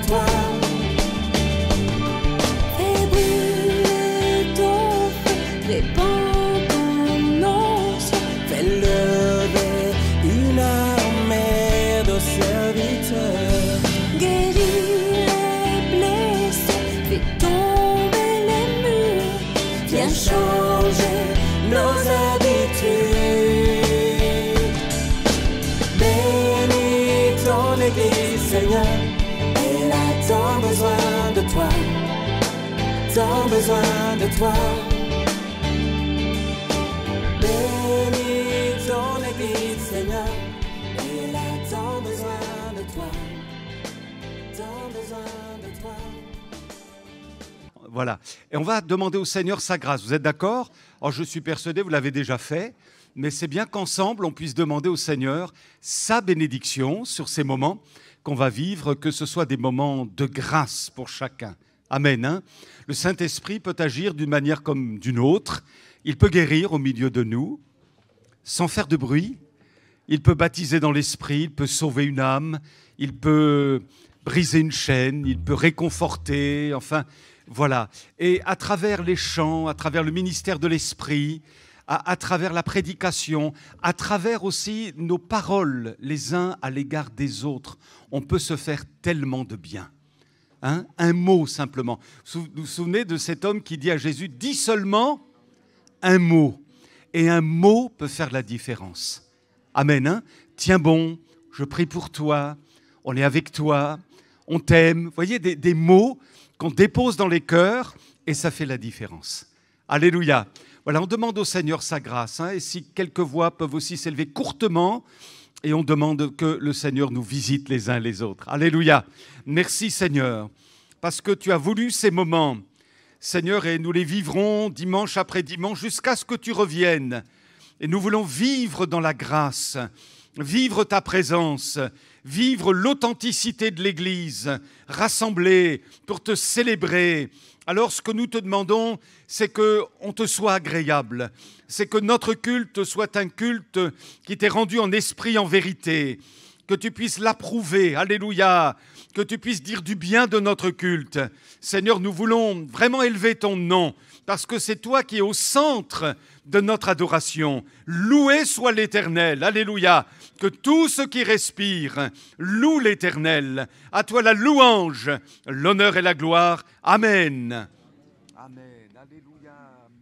toi. Fais brûler ton feu, répands ton nom, fais lever une armée de serviteurs. Guéris les blessés, fais tomber les murs, viens changer nos habitudes. Bénis ton Église, Seigneur, elle a tant besoin de toi, tant besoin de toi. Bénis ton Église, Seigneur, elle a tant besoin de toi, tant besoin de toi. Voilà. Et on va demander au Seigneur sa grâce. Vous êtes d'accord? Oh, je suis persuadé, vous l'avez déjà fait. Mais c'est bien qu'ensemble, on puisse demander au Seigneur sa bénédiction sur ces moments qu'on va vivre, que ce soit des moments de grâce pour chacun. Amen. Hein? Le Saint-Esprit peut agir d'une manière comme d'une autre. Il peut guérir au milieu de nous, sans faire de bruit. Il peut baptiser dans l'Esprit, il peut sauver une âme, il peut briser une chaîne, il peut réconforter, enfin... Voilà. Et à travers les chants, à travers le ministère de l'Esprit, à travers la prédication, à travers aussi nos paroles les uns à l'égard des autres, on peut se faire tellement de bien. Hein? Un mot simplement. Vous vous souvenez de cet homme qui dit à Jésus, dis seulement un mot. Et un mot peut faire la différence. Amen. Hein? Tiens bon, je prie pour toi, on est avec toi, on t'aime. Vous voyez, des mots qu'on dépose dans les cœurs et ça fait la différence. Alléluia. Voilà, on demande au Seigneur sa grâce. Hein, et si quelques voix peuvent aussi s'élever courtement, et on demande que le Seigneur nous visite les uns les autres. Alléluia. Merci Seigneur, parce que tu as voulu ces moments, Seigneur, et nous les vivrons dimanche après dimanche jusqu'à ce que tu reviennes. Et nous voulons vivre dans la grâce, vivre ta présence, vivre l'authenticité de l'Église, rassemblée pour te célébrer. Alors ce que nous te demandons, c'est qu'on te soit agréable, c'est que notre culte soit un culte qui t'est rendu en esprit, en vérité, que tu puisses l'approuver, alléluia, que tu puisses dire du bien de notre culte. Seigneur, nous voulons vraiment élever ton nom, parce que c'est toi qui es au centre de notre adoration. Loué soit l'Éternel, alléluia, que tout ce qui respire loue l'Éternel. À toi la louange, l'honneur et la gloire. Amen. Amen, alléluia,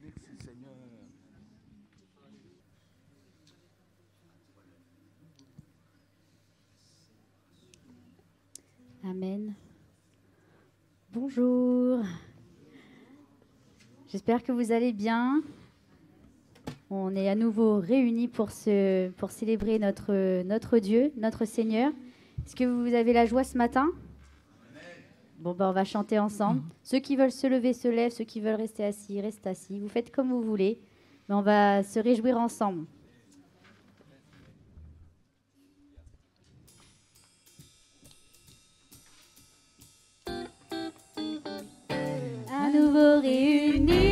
merci Seigneur. Amen. Bonjour. J'espère que vous allez bien. On est à nouveau réunis pour célébrer notre Dieu, notre Seigneur. Est-ce que vous avez la joie ce matin? Bon, on va chanter ensemble. Ceux qui veulent se lever, se lèvent. Ceux qui veulent rester assis, restent assis. Vous faites comme vous voulez, mais on va se réjouir ensemble. À nouveau réunis.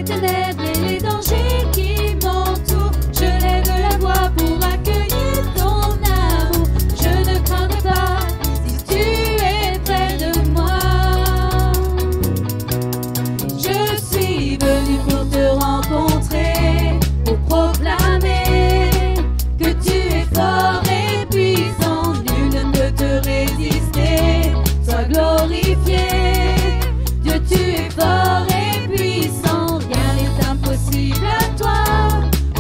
ténèbres et les dangers qui m'entourent. Je lève la voix pour accueillir ton amour. Je ne craindrai pas si tu es près de moi. Je suis venue pour te rencontrer, pour proclamer que tu es fort et puissant. Nul ne peut te résister. Sois glorifié. Dieu, tu es fort et puissant. Rien n'est impossible à toi,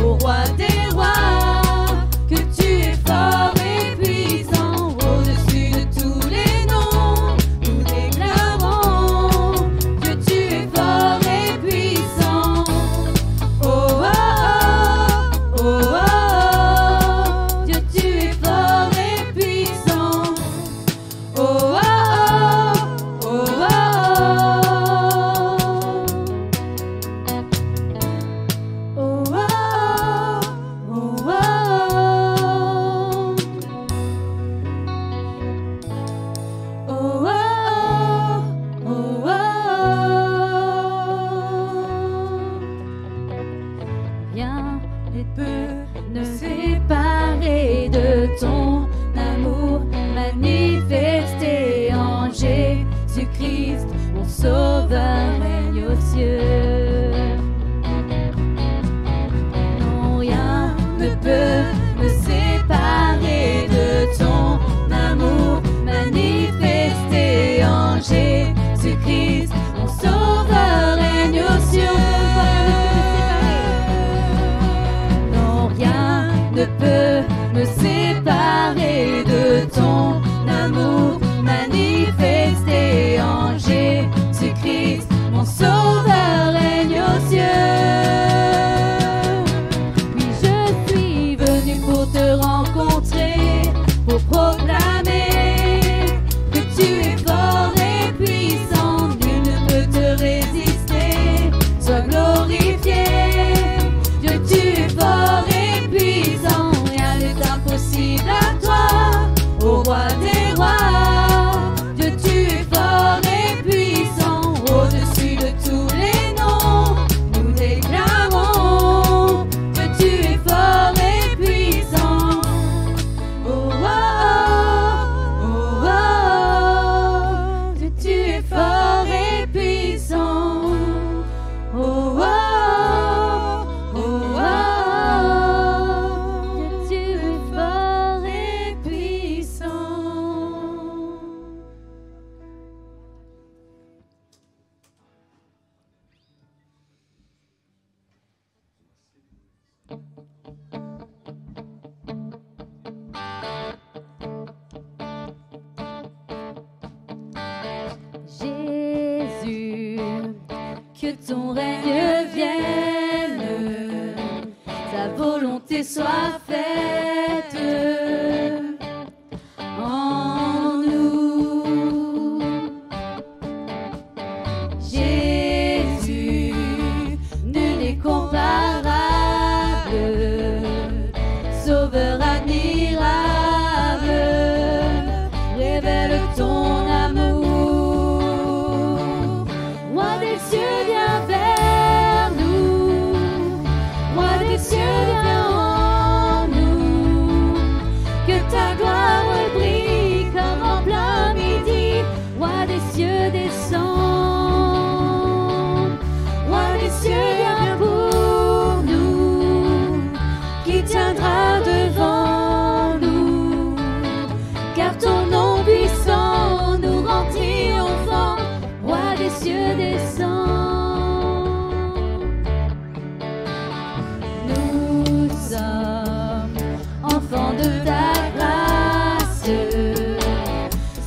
au roi des rois. Que tu es fort et puissant. Au-dessus de tous les noms, nous déclarons que tu es fort et puissant. Oh, oh, oh, oh, oh. Dieu, tu es fort et puissant. Oh, oh, oh, oh, oh. Oh, oh, oh, oh. Oh, oh, oh, oh. Rien ne peut nous séparer de ton amour manifesté en Jésus-Christ, mon sauveur règne aux cieux. Non, rien ne peut me séparer de ton amour manifesté en Jésus-Christ, mon sauveur règne aux cieux. Non, rien ne peut me séparer de ton amour manifesté en Jésus-Christ, mon sauveur règne aux cieux. Oui, je suis venue pour te rencontrer, pour proclamer que tu es fort et puissant. Nul ne peut te résister. Sois glorifié. Dieu, tu es fort et puissant. Rien n'est impossible à toi, au roi des rois. Dieu, tu es fort et puissant. Au-dessus de tous les noms, nous déclarons que tu es fort et puissant. Oh, oh, oh, oh, oh. Dieu, tu es fort et puissant. Oh, oh, oh, oh, oh. Dieu, tu es fort et puissant. Jésus, que ton règne vienne, ta volonté soit faite en nous. Jésus, nul n'est comparable, sauveur admirable, révèle ton amour. Roi des cieux, viens vers nous. Roi des cieux, viens en nous. Que ta gloire brille comme en plein midi. Roi des cieux, descends. Roi des cieux, viens pour nous. Qui tiendra devant nous? Car ton nom puissant nous rend triomphants. Roi des cieux, descends. Nous sommes enfants de ta grâce,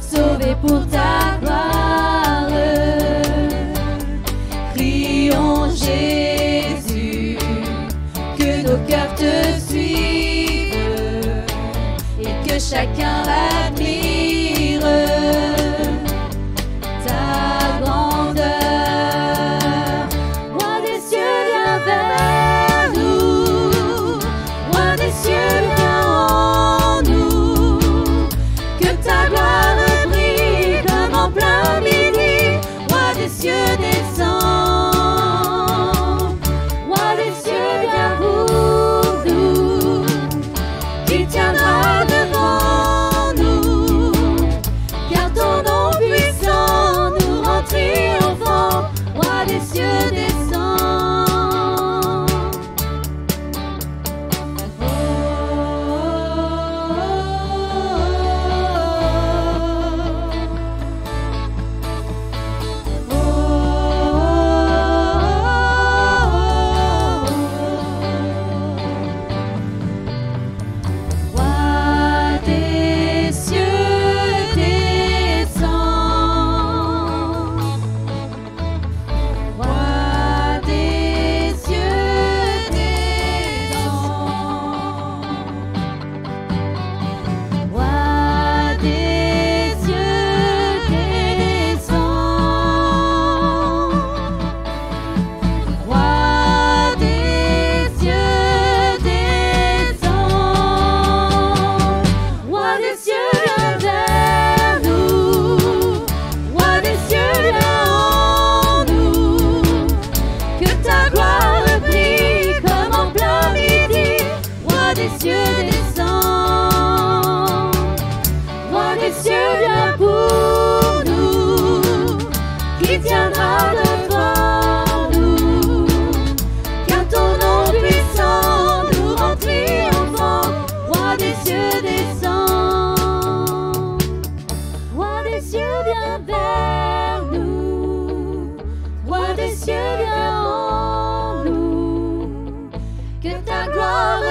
sauvés pour ta gloire. Prions Jésus, que nos cœurs te suivent et que chacun admire ta grandeur. Roi des cieux, viens vers nous. Roi des cieux, viens en nous. Que ta gloire brille comme en plein midi. Roi des cieux, descends.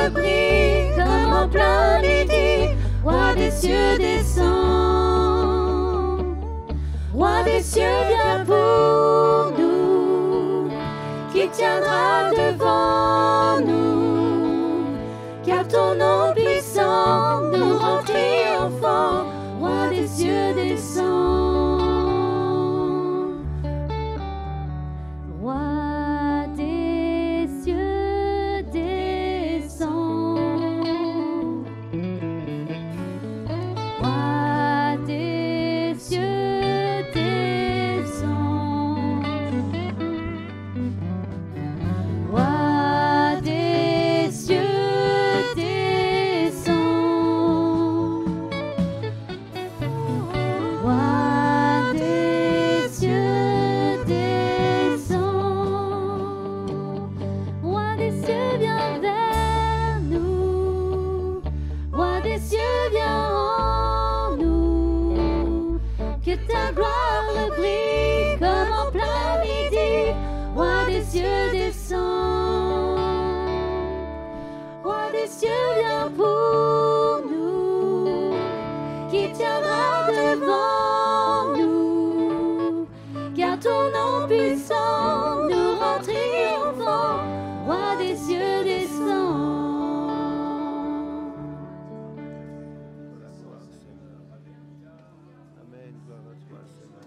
gloire brille comme en plein midi. Roi des cieux descend, Roi des cieux viens pour nous, qui tiendra devant nous, car ton nom puissant nous rend triomphants. Roi des cieux descend, Roi des cieux descend, Roi des cieux descend, Roi des cieux descend, Roi des cieux descend, Roi des cieux viens vers nous, Roi des cieux viens en nous, que ta gloire brille comme en plein midi. Roi des cieux descend, Roi des cieux viens pour nous, qui tiendra devant nous, car ton nom puissant nous rend triomphants. Roi des cieux descend. Amen, gloire à toi, Seigneur.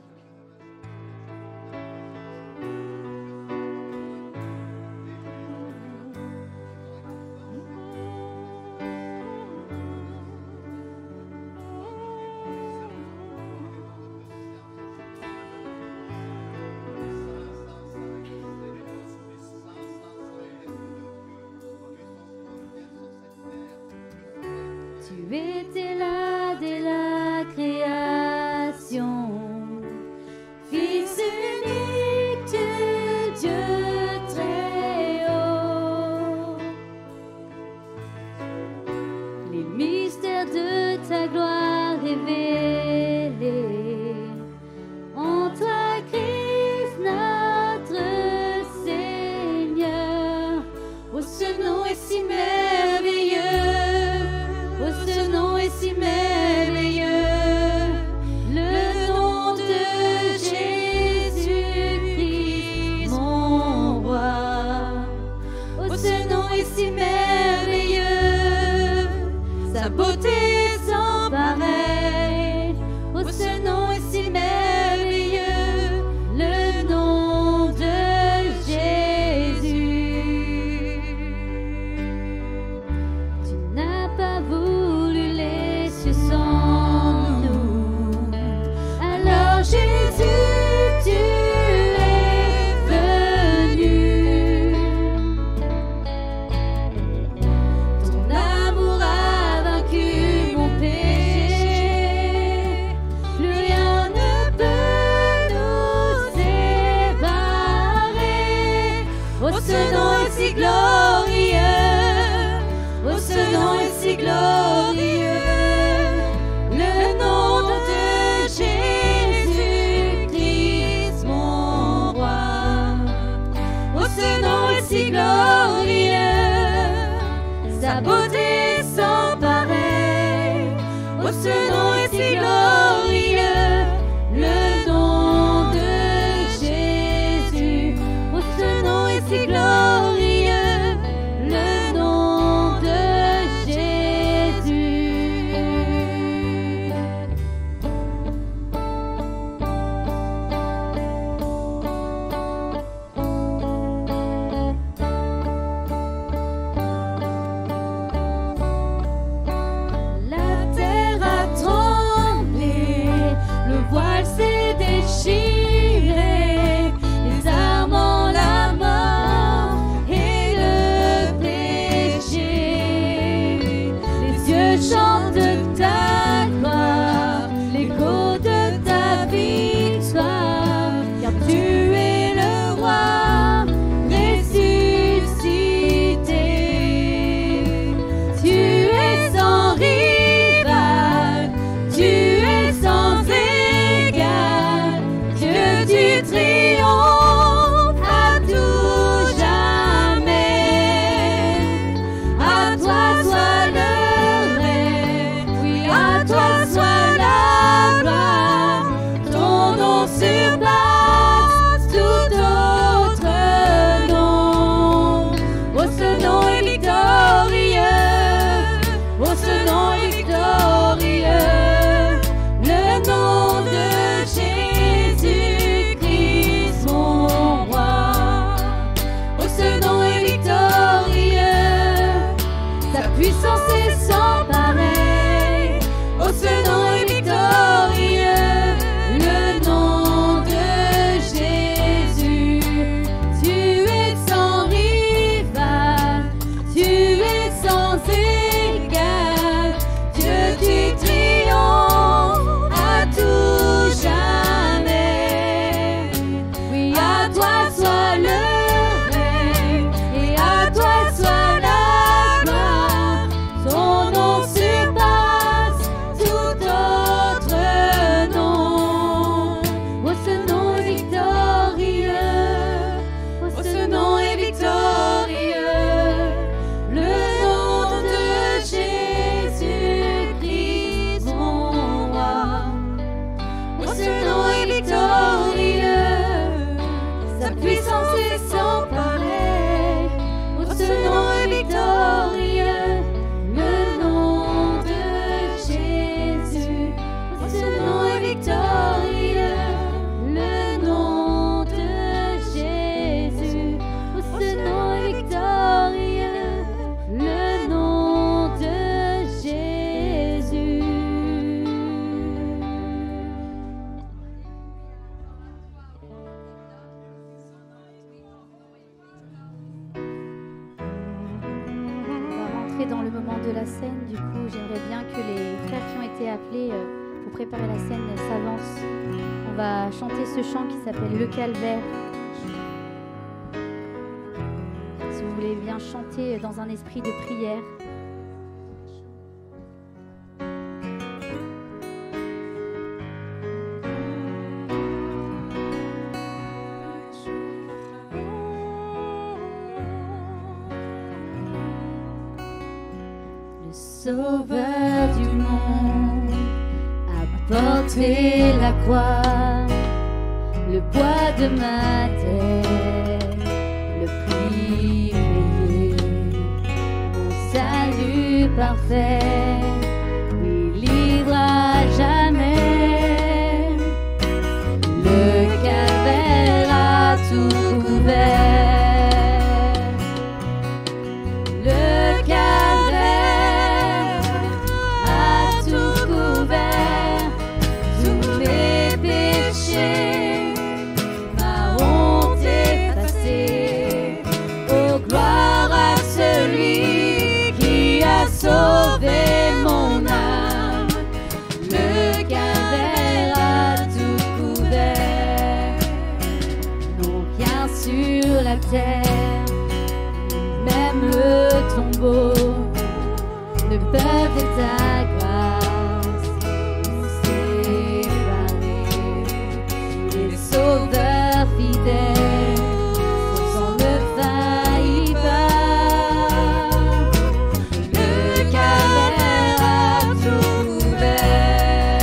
Tu étais là dès la création, Fils unique du Dieu très haut. Les mystères de ta gloire révélés en toi, Christ, notre Seigneur. Oh, ce nom est si merveilleux. Oh, ce nom est si merveilleux, le nom de Jésus-Christ, mon roi. Oh, ce nom est si merveilleux, sa beauté sans pareil. Oh, ce nom est si merveilleux, le nom de Jésus. Tu n'as pas voulu les cieux sans nous. Alors Jésus, tu es venu. Ton amour a vaincu mon péché. Plus rien ne peut nous séparer. Oh, ce nom est si glorieux. Oh, ce nom est si glorieux, le nom de Jésus-Christ, mon roi. Oh, ce nom est si glorieux, sa beauté sans pareil. Oh, ce nom est si glorieux, le nom de Jésus. Oh, ce nom est si glorieux, le nom de Jésus. puissance est sans pareil. Oh, ce nom est victorieux, le nom de Jésus. Oh, ce nom est victorieux, le nom de Jésus. Oh, ce nom est victorieux, le nom de Jésus. On va rentrer dans le moment de la scène. Du coup, j'aimerais bien que les frères qui ont été appelés pour préparer la scène s'avancent. On va chanter ce chant qui s'appelle Le Calvaire. Si vous voulez bien chanter dans un esprit de prière. Le Sauveur du monde a porté la croix, le poids de ma dette, le prix payé, mon salut parfait, lui livre à jamais. Le calvaire a tout couvert. Le calvaire a tout couvert, tous mes péchés, ma honte effacée. Oh, gloire à celui qui a sauvé mon âme. Le calvaire a tout couvert. Non, rien sur la terre, même le tombeau, ne peuvent ta grâce nous séparer. Les sauveurs fidèles, son sang ne faillit pas. Le calvaire a tout couvert.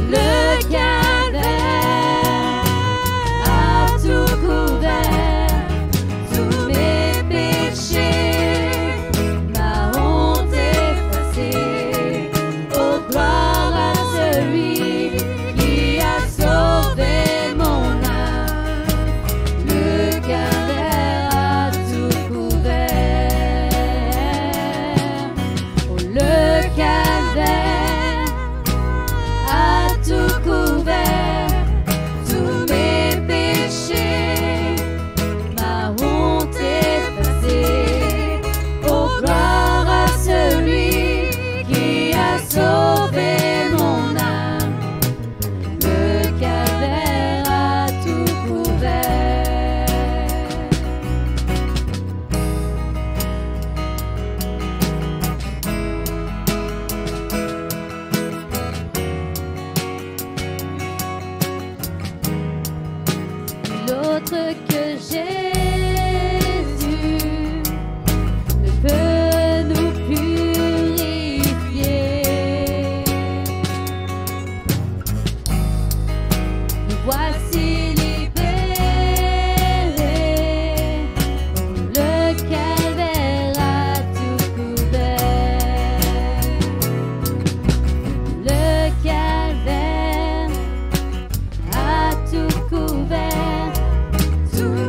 Le calvaire a tout couvert, tous mes péchés, ma honte effacée. Oh, gloire à celui qui a sauvé mon âme. Le calvaire a tout couvert. Oh, le calvaire a tout couvert, tous mes péchés, ma honte effacée. Oh, gloire à celui qui a sauvé mon âme. Le calvaire a tout couvert. L'autre que Jésus ne peut nous purifier. Nous voici libérés. Le calvaire a tout couvert. Le calvaire a tout couvert, tous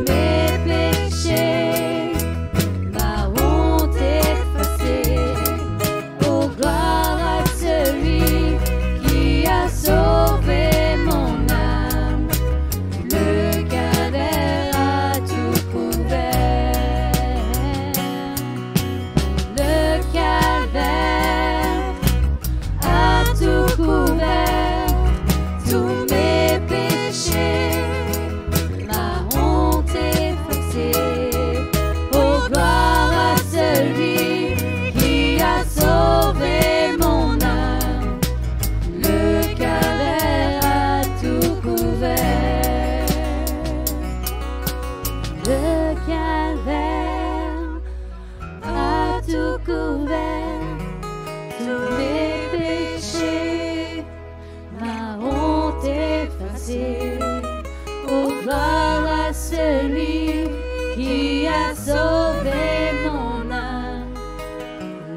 celui qui a sauvé mon âme.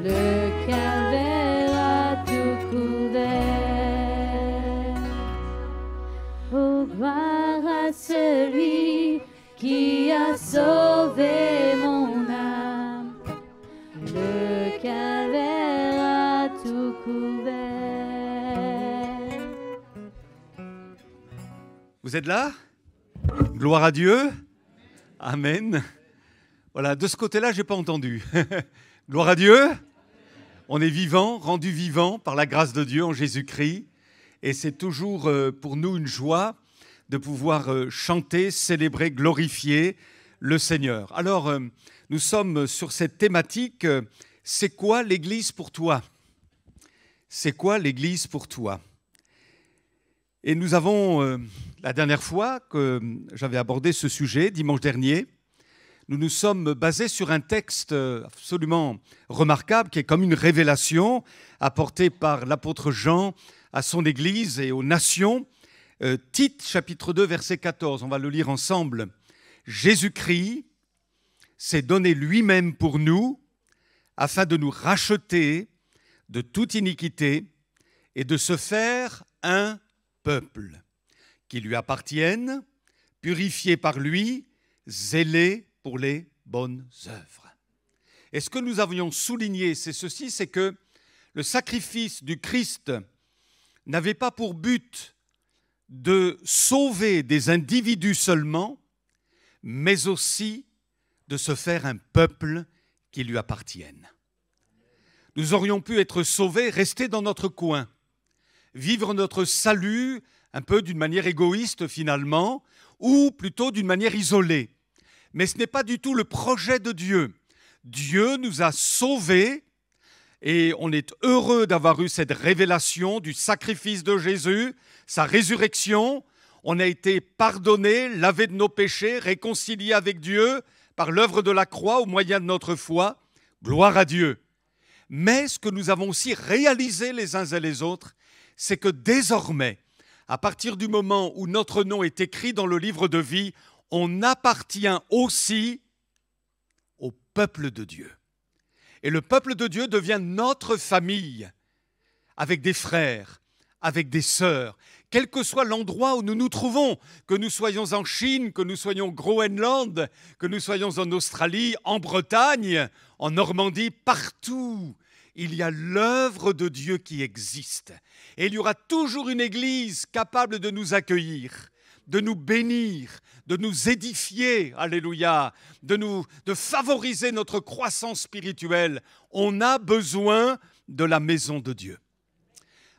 Le calvaire a tout couvert. Oh, gloire à celui qui a sauvé mon âme. Le calvaire a tout couvert. Vous êtes là? Gloire à Dieu. Amen. Voilà, de ce côté-là, je n'ai pas entendu. Gloire à Dieu. On est vivant, rendu vivant par la grâce de Dieu en Jésus-Christ. Et c'est toujours pour nous une joie de pouvoir chanter, célébrer, glorifier le Seigneur. Alors, nous sommes sur cette thématique, c'est quoi l'Église pour toi? C'est quoi l'Église pour toi? Et nous avons, la dernière fois que j'avais abordé ce sujet, dimanche dernier, nous nous sommes basés sur un texte absolument remarquable qui est comme une révélation apportée par l'apôtre Jean à son Église et aux nations. Tite, chapitre 2, verset 14, on va le lire ensemble. Jésus-Christ s'est donné lui-même pour nous afin de nous racheter de toute iniquité et de se faire un peuple qui lui appartienne, purifié par lui, zélé pour les bonnes œuvres. Et ce que nous avions souligné, c'est ceci, c'est que le sacrifice du Christ n'avait pas pour but de sauver des individus seulement, mais aussi de se faire un peuple qui lui appartienne. Nous aurions pu être sauvés, rester dans notre coin, vivre notre salut un peu d'une manière égoïste finalement, ou plutôt d'une manière isolée. Mais ce n'est pas du tout le projet de Dieu. Dieu nous a sauvés et on est heureux d'avoir eu cette révélation du sacrifice de Jésus, sa résurrection. On a été pardonnés, lavés de nos péchés, réconciliés avec Dieu par l'œuvre de la croix au moyen de notre foi. Gloire à Dieu. Mais ce que nous avons aussi réalisé les uns et les autres, c'est que désormais, à partir du moment où notre nom est écrit dans le livre de vie, on appartient aussi au peuple de Dieu. Et le peuple de Dieu devient notre famille, avec des frères, avec des sœurs, quel que soit l'endroit où nous nous trouvons, que nous soyons en Chine, que nous soyons au Groenland, que nous soyons en Australie, en Bretagne, en Normandie, partout. Il y a l'œuvre de Dieu qui existe. Et il y aura toujours une église capable de nous accueillir, de nous bénir, de nous édifier, alléluia, de favoriser notre croissance spirituelle. On a besoin de la maison de Dieu.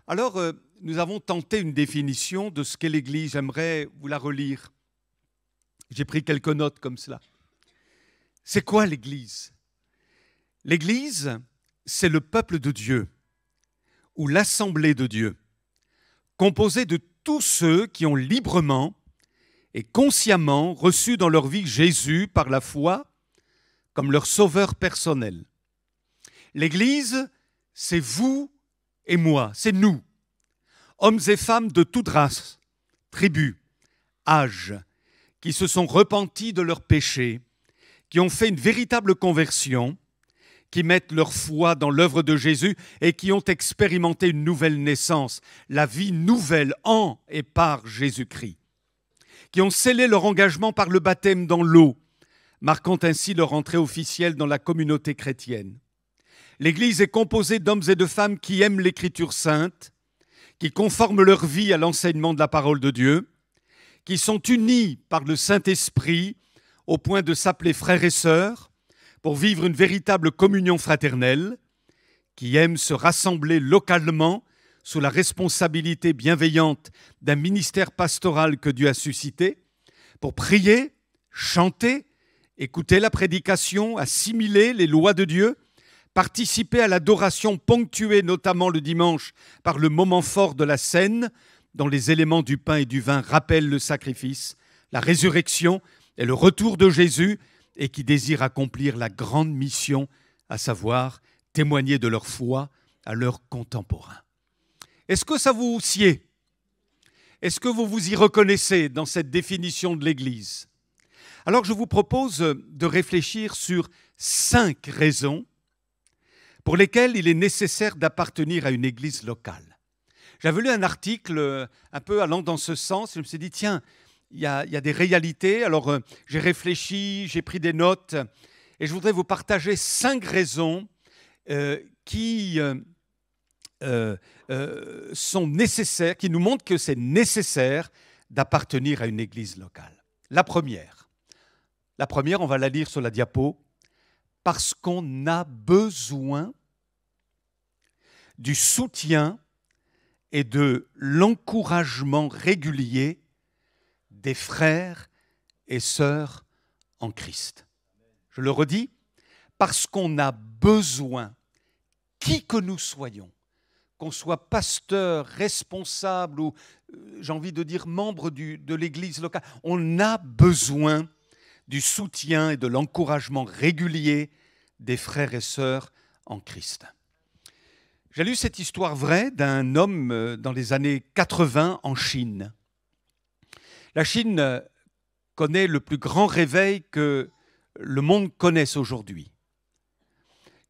Alors, nous avons tenté une définition de ce qu'est l'église. J'aimerais vous la relire. J'ai pris quelques notes comme cela. C'est quoi l'église? L'église, c'est le peuple de Dieu, ou l'assemblée de Dieu, composée de tous ceux qui ont librement et consciemment reçu dans leur vie Jésus par la foi comme leur sauveur personnel. L'Église, c'est vous et moi, c'est nous, hommes et femmes de toute race, tribus, âge, qui se sont repentis de leurs péchés, qui ont fait une véritable conversion, qui mettent leur foi dans l'œuvre de Jésus et qui ont expérimenté une nouvelle naissance, la vie nouvelle en et par Jésus-Christ, qui ont scellé leur engagement par le baptême dans l'eau, marquant ainsi leur entrée officielle dans la communauté chrétienne. L'Église est composée d'hommes et de femmes qui aiment l'Écriture sainte, qui conforment leur vie à l'enseignement de la parole de Dieu, qui sont unis par le Saint-Esprit au point de s'appeler frères et sœurs, pour vivre une véritable communion fraternelle, qui aiment se rassembler localement sous la responsabilité bienveillante d'un ministère pastoral que Dieu a suscité, pour prier, chanter, écouter la prédication, assimiler les lois de Dieu, participer à l'adoration ponctuée notamment le dimanche par le moment fort de la scène, dont les éléments du pain et du vin rappellent le sacrifice, la résurrection et le retour de Jésus, et qui désirent accomplir la grande mission, à savoir témoigner de leur foi à leurs contemporains. Est-ce que ça vous sied? Est-ce que vous vous y reconnaissez dans cette définition de l'Église? Alors je vous propose de réfléchir sur 5 raisons pour lesquelles il est nécessaire d'appartenir à une église locale. J'avais lu un article un peu allant dans ce sens, et je me suis dit, tiens, il y a des réalités. Alors j'ai réfléchi, j'ai pris des notes, et je voudrais vous partager 5 raisons qui sont nécessaires, qui nous montrent que c'est nécessaire d'appartenir à une église locale. La première, on va la lire sur la diapo, parce qu'on a besoin du soutien et de l'encouragement régulier des frères et sœurs en Christ. Je le redis, parce qu'on a besoin, qui que nous soyons, qu'on soit pasteur, responsable ou, j'ai envie de dire, membre de l'église locale, on a besoin du soutien et de l'encouragement régulier des frères et sœurs en Christ. J'ai lu cette histoire vraie d'un homme dans les années 80 en Chine. La Chine connaît le plus grand réveil que le monde connaisse aujourd'hui.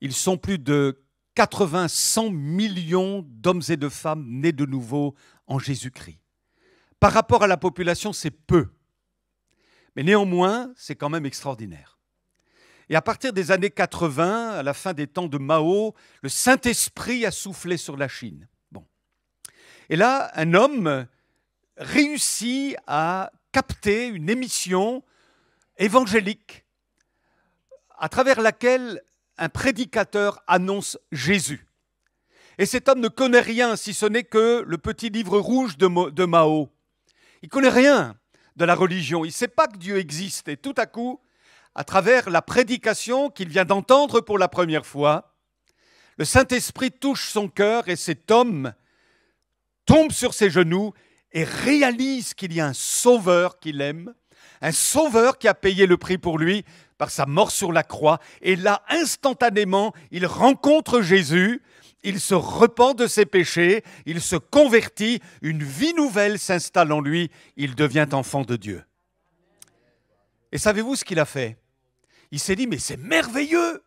Ils sont plus de 100 millions d'hommes et de femmes nés de nouveau en Jésus-Christ. Par rapport à la population, c'est peu. Mais néanmoins, c'est quand même extraordinaire. Et à partir des années 80, à la fin des temps de Mao, le Saint-Esprit a soufflé sur la Chine. Bon. Et là, un homme réussit à capter une émission évangélique à travers laquelle un prédicateur annonce Jésus. Et cet homme ne connaît rien, si ce n'est que le petit livre rouge de Mao. Il ne connaît rien de la religion, il ne sait pas que Dieu existe. Et tout à coup, à travers la prédication qu'il vient d'entendre pour la première fois, le Saint-Esprit touche son cœur et cet homme tombe sur ses genoux et réalise qu'il y a un sauveur qu'il aime, un sauveur qui a payé le prix pour lui par sa mort sur la croix. Et là, instantanément, il rencontre Jésus, il se repent de ses péchés, il se convertit, une vie nouvelle s'installe en lui, il devient enfant de Dieu. Et savez-vous ce qu'il a fait? Il s'est dit, mais c'est merveilleux!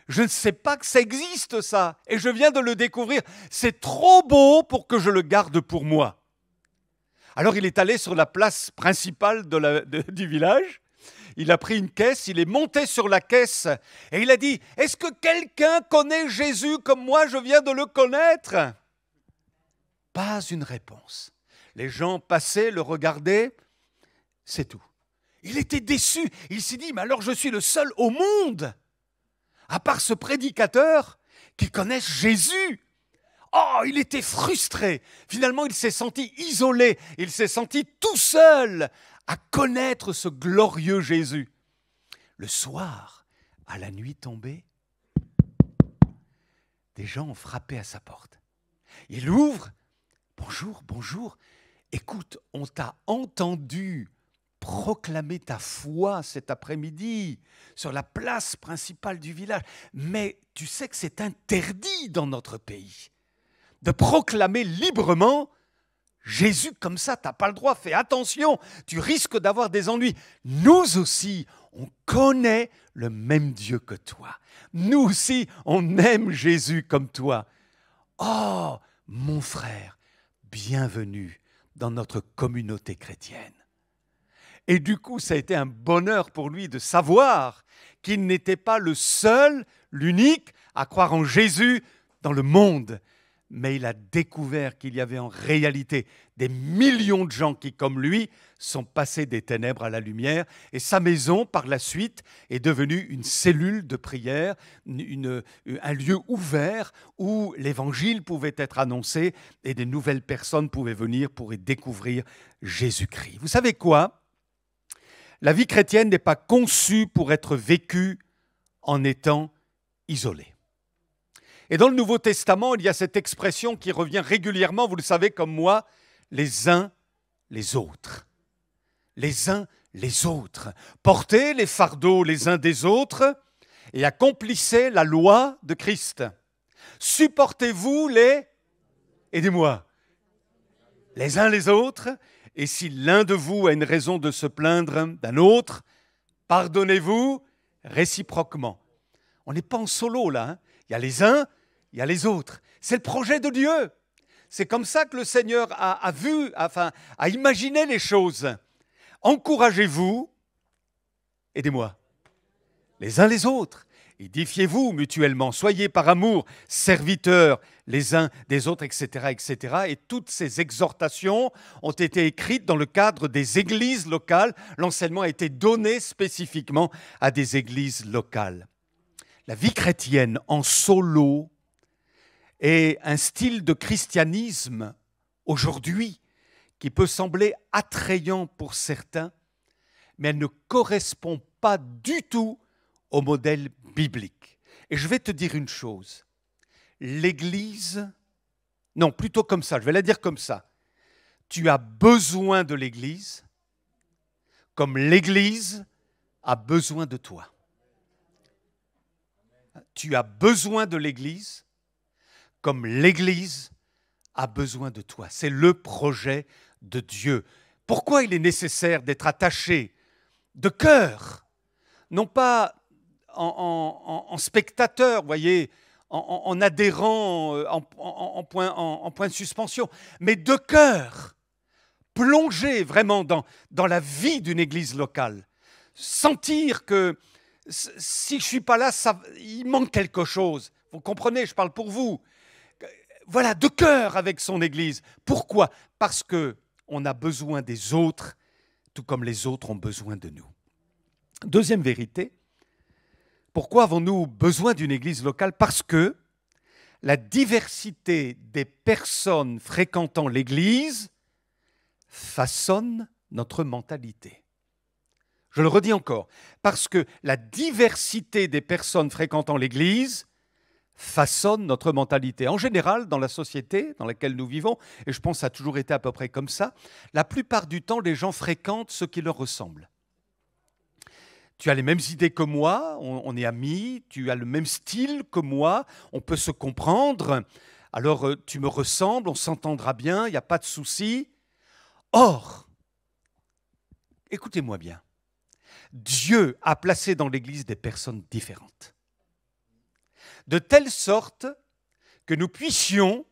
Je ne sais pas que ça existe, ça, et je viens de le découvrir. C'est trop beau pour que je le garde pour moi. Alors il est allé sur la place principale du village, il a pris une caisse, il est monté sur la caisse et il a dit « Est-ce que quelqu'un connaît Jésus comme moi je viens de le connaître ?» Pas une réponse. Les gens passaient, le regardaient, c'est tout. Il était déçu, il s'est dit « Mais alors je suis le seul au monde, à part ce prédicateur, qui connaisse Jésus !» Oh, il était frustré. Finalement, il s'est senti isolé. Il s'est senti tout seul à connaître ce glorieux Jésus. Le soir, à la nuit tombée, des gens ont frappé à sa porte. Il ouvre. Bonjour, bonjour. Écoute, on t'a entendu proclamer ta foi cet après-midi sur la place principale du village. Mais tu sais que c'est interdit dans notre pays de proclamer librement Jésus comme ça, tu n'as pas le droit, fais attention, tu risques d'avoir des ennuis. Nous aussi, on connaît le même Dieu que toi. Nous aussi, on aime Jésus comme toi. Oh, mon frère, bienvenue dans notre communauté chrétienne. Et du coup, ça a été un bonheur pour lui de savoir qu'il n'était pas le seul, l'unique, à croire en Jésus dans le monde. Mais il a découvert qu'il y avait en réalité des millions de gens qui, comme lui, sont passés des ténèbres à la lumière. Et sa maison, par la suite, est devenue une cellule de prière, un lieu ouvert où l'évangile pouvait être annoncé et des nouvelles personnes pouvaient venir pour y découvrir Jésus-Christ. Vous savez quoi? La vie chrétienne n'est pas conçue pour être vécue en étant isolée. Et dans le Nouveau Testament, il y a cette expression qui revient régulièrement, vous le savez comme moi, les uns les autres. Les uns les autres. Portez les fardeaux les uns des autres et accomplissez la loi de Christ. Supportez-vous aidez-moi, les uns les autres Et si l'un de vous a une raison de se plaindre d'un autre, pardonnez-vous réciproquement. On n'est pas en solo là, hein. Il y a les uns, il y a les autres. C'est le projet de Dieu. C'est comme ça que le Seigneur a imaginé les choses. Encouragez-vous, aidez-moi, les uns les autres. Édifiez-vous mutuellement, soyez par amour serviteurs les uns des autres, etc., etc. Et toutes ces exhortations ont été écrites dans le cadre des églises locales. L'enseignement a été donné spécifiquement à des églises locales. La vie chrétienne en solo est un style de christianisme aujourd'hui qui peut sembler attrayant pour certains, mais elle ne correspond pas du tout au modèle biblique. Et je vais te dire une chose, l'Église, non, plutôt comme ça, je vais la dire comme ça, tu as besoin de l'Église comme l'Église a besoin de toi. Tu as besoin de l'Église comme l'Église a besoin de toi. C'est le projet de Dieu. Pourquoi il est nécessaire d'être attaché de cœur, non pas en spectateur, vous voyez, en adhérent, en point de suspension, mais de cœur, plongé vraiment dans la vie d'une église locale, sentir que si je ne suis pas là, il manque quelque chose. Vous comprenez, je parle pour vous. Voilà, de cœur avec son église. Pourquoi ? Parce qu'on a besoin des autres, tout comme les autres ont besoin de nous. Deuxième vérité, pourquoi avons-nous besoin d'une église locale ? Parce que la diversité des personnes fréquentant l'église façonne notre mentalité. Je le redis encore, parce que la diversité des personnes fréquentant l'église façonne notre mentalité. En général, dans la société dans laquelle nous vivons, et je pense que ça a toujours été à peu près comme ça, la plupart du temps, les gens fréquentent ce qui leur ressemble. Tu as les mêmes idées que moi, on est amis, tu as le même style que moi, on peut se comprendre, alors tu me ressembles, on s'entendra bien, il n'y a pas de souci. Or, écoutez-moi bien, Dieu a placé dans l'Église des personnes différentes, de telle sorte que nous puissions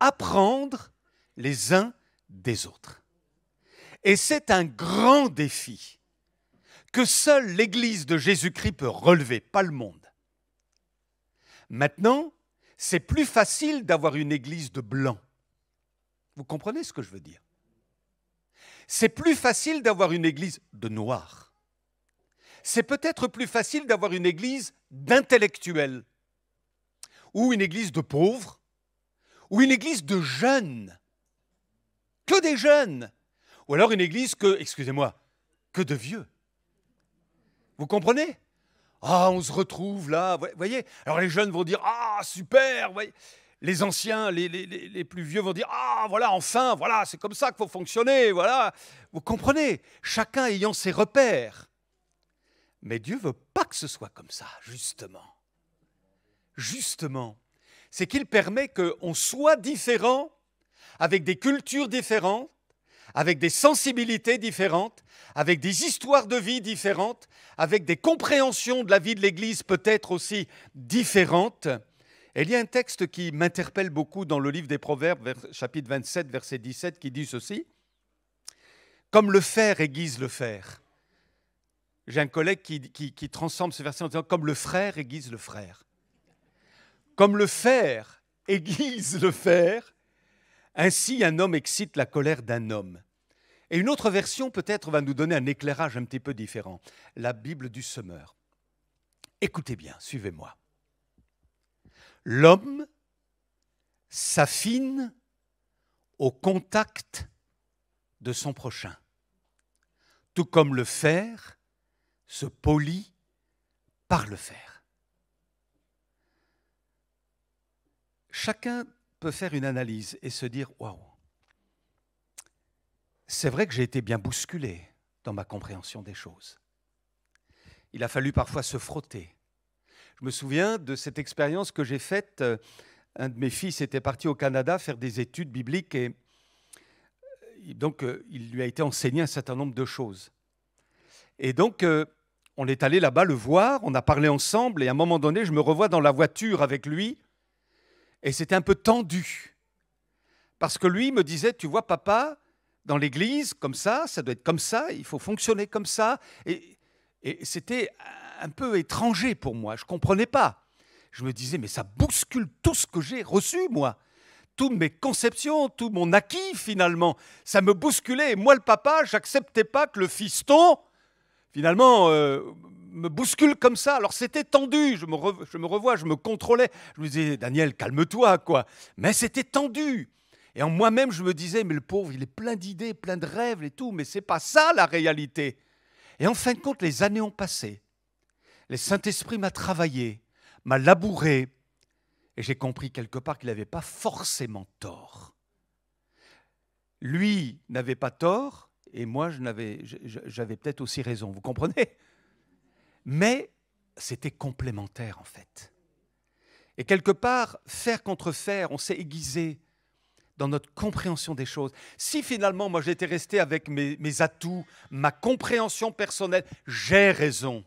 apprendre les uns des autres. Et c'est un grand défi que seule l'Église de Jésus-Christ peut relever, pas le monde. Maintenant, c'est plus facile d'avoir une Église de blancs. Vous comprenez ce que je veux dire ? C'est plus facile d'avoir une Église de noirs. C'est peut-être plus facile d'avoir une Église d'intellectuels, ou une Église de pauvres, ou une Église de jeunes, que des jeunes, ou alors une Église que de vieux. Vous comprenez ? Ah, on se retrouve là, vous voyez ? Alors les jeunes vont dire « Ah, super !» Les anciens, les plus vieux vont dire « Ah, voilà, enfin, voilà, c'est comme ça qu'il faut fonctionner, voilà !» Vous comprenez ? Chacun ayant ses repères. Mais Dieu ne veut pas que ce soit comme ça, justement. Justement. C'est qu'il permet qu'on soit différent, avec des cultures différentes, avec des sensibilités différentes, avec des histoires de vie différentes, avec des compréhensions de la vie de l'Église peut-être aussi différentes. Et il y a un texte qui m'interpelle beaucoup dans le livre des Proverbes, chapitre 27, verset 17, qui dit ceci. « Comme le fer aiguise le fer ». J'ai un collègue qui transforme ce verset en disant « Comme le frère aiguise le frère ». Comme le fer aiguise le fer, ainsi un homme excite la colère d'un homme. Et une autre version peut-être va nous donner un éclairage un petit peu différent. La Bible du semeur. Écoutez bien, suivez-moi. L'homme s'affine au contact de son prochain, tout comme le fer se polit par le fer. Chacun peut faire une analyse et se dire « Waouh, c'est vrai que j'ai été bien bousculé dans ma compréhension des choses. Il a fallu parfois se frotter. » Je me souviens de cette expérience que j'ai faite. Un de mes fils était parti au Canada faire des études bibliques et Donc, il lui a été enseigné un certain nombre de choses. Et donc, on est allé là-bas le voir, on a parlé ensemble, et à un moment donné, je me revois dans la voiture avec lui, et c'était un peu tendu. Parce que lui me disait, tu vois, papa, dans l'église, comme ça doit être comme ça, il faut fonctionner comme ça. Et c'était un peu étranger pour moi, je ne comprenais pas. Je me disais, mais ça bouscule tout ce que j'ai reçu, moi. Toutes mes conceptions, tout mon acquis, finalement. Ça me bousculait. Et moi, le papa, je n'acceptais pas que le fiston, finalement, me bouscule comme ça. Alors, c'était tendu. Je me revois, je me contrôlais. Je me disais, Daniel, calme-toi, quoi. Mais c'était tendu. Et en moi-même, je me disais, mais le pauvre, il est plein d'idées, plein de rêves et tout, mais ce n'est pas ça, la réalité. Et en fin de compte, les années ont passé. Le Saint-Esprit m'a travaillé, m'a labouré, et j'ai compris quelque part qu'il n'avait pas forcément tort. Lui n'avait pas tort, et moi, j'avais peut-être aussi raison, vous comprenez? Mais c'était complémentaire, en fait. Et quelque part, faire contre faire, on s'est aiguisé dans notre compréhension des choses. Si finalement, moi, j'étais resté avec mes atouts, ma compréhension personnelle, j'ai raison.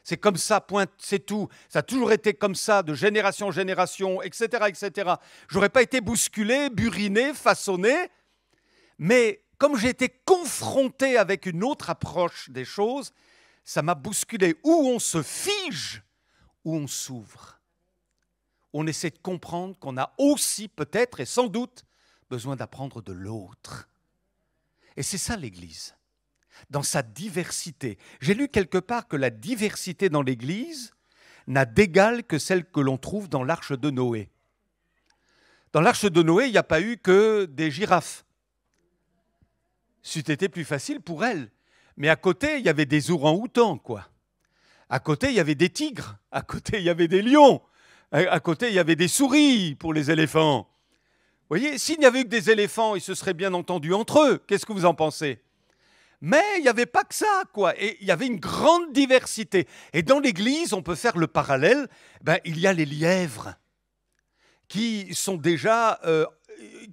C'est comme ça, point, c'est tout. Ça a toujours été comme ça, de génération en génération, etc., etc. Je n'aurais pas été bousculé, buriné, façonné, mais comme j'ai été confronté avec une autre approche des choses, ça m'a bousculé. Où on se fige, où on s'ouvre. On essaie de comprendre qu'on a aussi peut-être, et sans doute, besoin d'apprendre de l'autre. Et c'est ça l'Église. Dans sa diversité. J'ai lu quelque part que la diversité dans l'Église n'a d'égal que celle que l'on trouve dans l'arche de Noé. Dans l'arche de Noé, il n'y a pas eu que des girafes. C'eût été plus facile pour elles. Mais à côté, il y avait des orang-outans, quoi. À côté, il y avait des tigres. À côté, il y avait des lions. À côté, il y avait des souris pour les éléphants. Vous voyez, s'il n'y avait eu que des éléphants, ils se seraient bien entendus entre eux. Qu'est-ce que vous en pensez ? Mais il n'y avait pas que ça, quoi. Et il y avait une grande diversité. Et dans l'Église, on peut faire le parallèle. Il y a les lièvres qui sont déjà,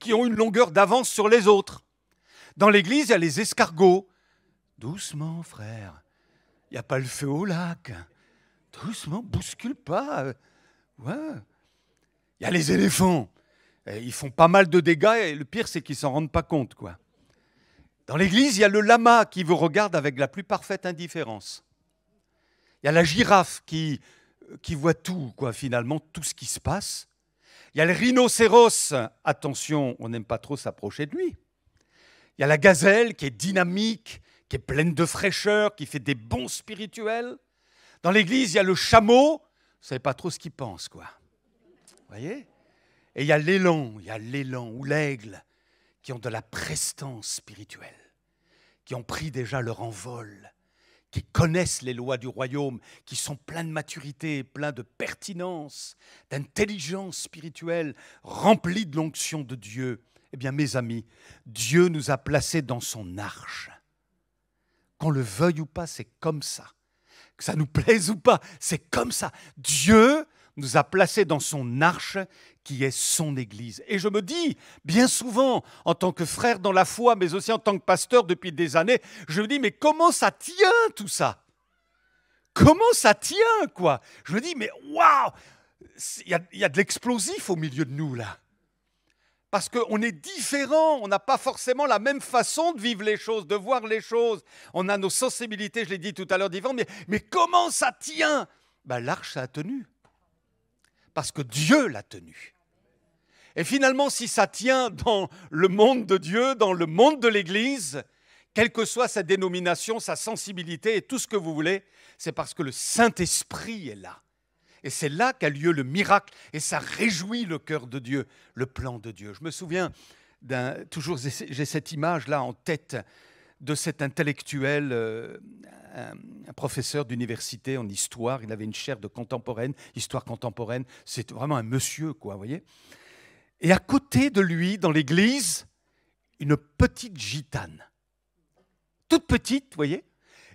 qui ont une longueur d'avance sur les autres. Dans l'Église, il y a les escargots. Doucement, frère. Il n'y a pas le feu au lac. Doucement, bouscule pas. Ouais. Il y a les éléphants. Ils font pas mal de dégâts et le pire, c'est qu'ils ne s'en rendent pas compte, quoi. Dans l'Église, il y a le lama qui vous regarde avec la plus parfaite indifférence. Il y a la girafe qui voit tout, quoi, finalement, tout ce qui se passe. Il y a le rhinocéros, attention, on n'aime pas trop s'approcher de lui. Il y a la gazelle qui est dynamique, qui est pleine de fraîcheur, qui fait des bons spirituels. Dans l'Église, il y a le chameau, vous ne savez pas trop ce qu'il pense, quoi. Vous voyez ? Et il y a l'élan ou l'aigle, qui ont de la prestance spirituelle, qui ont pris déjà leur envol, qui connaissent les lois du royaume, qui sont pleins de maturité, pleins de pertinence, d'intelligence spirituelle, remplis de l'onction de Dieu. Eh bien, mes amis, Dieu nous a placés dans son arche. Qu'on le veuille ou pas, c'est comme ça. Que ça nous plaise ou pas, c'est comme ça. Dieu nous a placés dans son arche qui est son Église. Et je me dis, bien souvent, en tant que frère dans la foi, mais aussi en tant que pasteur depuis des années, je me dis, mais comment ça tient tout ça ? Comment ça tient, quoi ? Je me dis, mais waouh ! Il y a de l'explosif au milieu de nous, là. Parce qu'on est différents, on n'a pas forcément la même façon de vivre les choses, de voir les choses. On a nos sensibilités, je l'ai dit tout à l'heure, différentes, mais comment ça tient ? L'arche, ça a tenu. Parce que Dieu l'a tenu. Et finalement, si ça tient dans le monde de Dieu, dans le monde de l'Église, quelle que soit sa dénomination, sa sensibilité et tout ce que vous voulez, c'est parce que le Saint-Esprit est là. Et c'est là qu'a lieu le miracle, et ça réjouit le cœur de Dieu, le plan de Dieu. Je me souviens, toujours j'ai cette image-là en tête, de cet intellectuel, un professeur d'université en histoire. Il avait une chaire de contemporaine, histoire contemporaine. C'est vraiment un monsieur, quoi, vous voyez. Et à côté de lui, dans l'église, une petite gitane. Toute petite, vous voyez.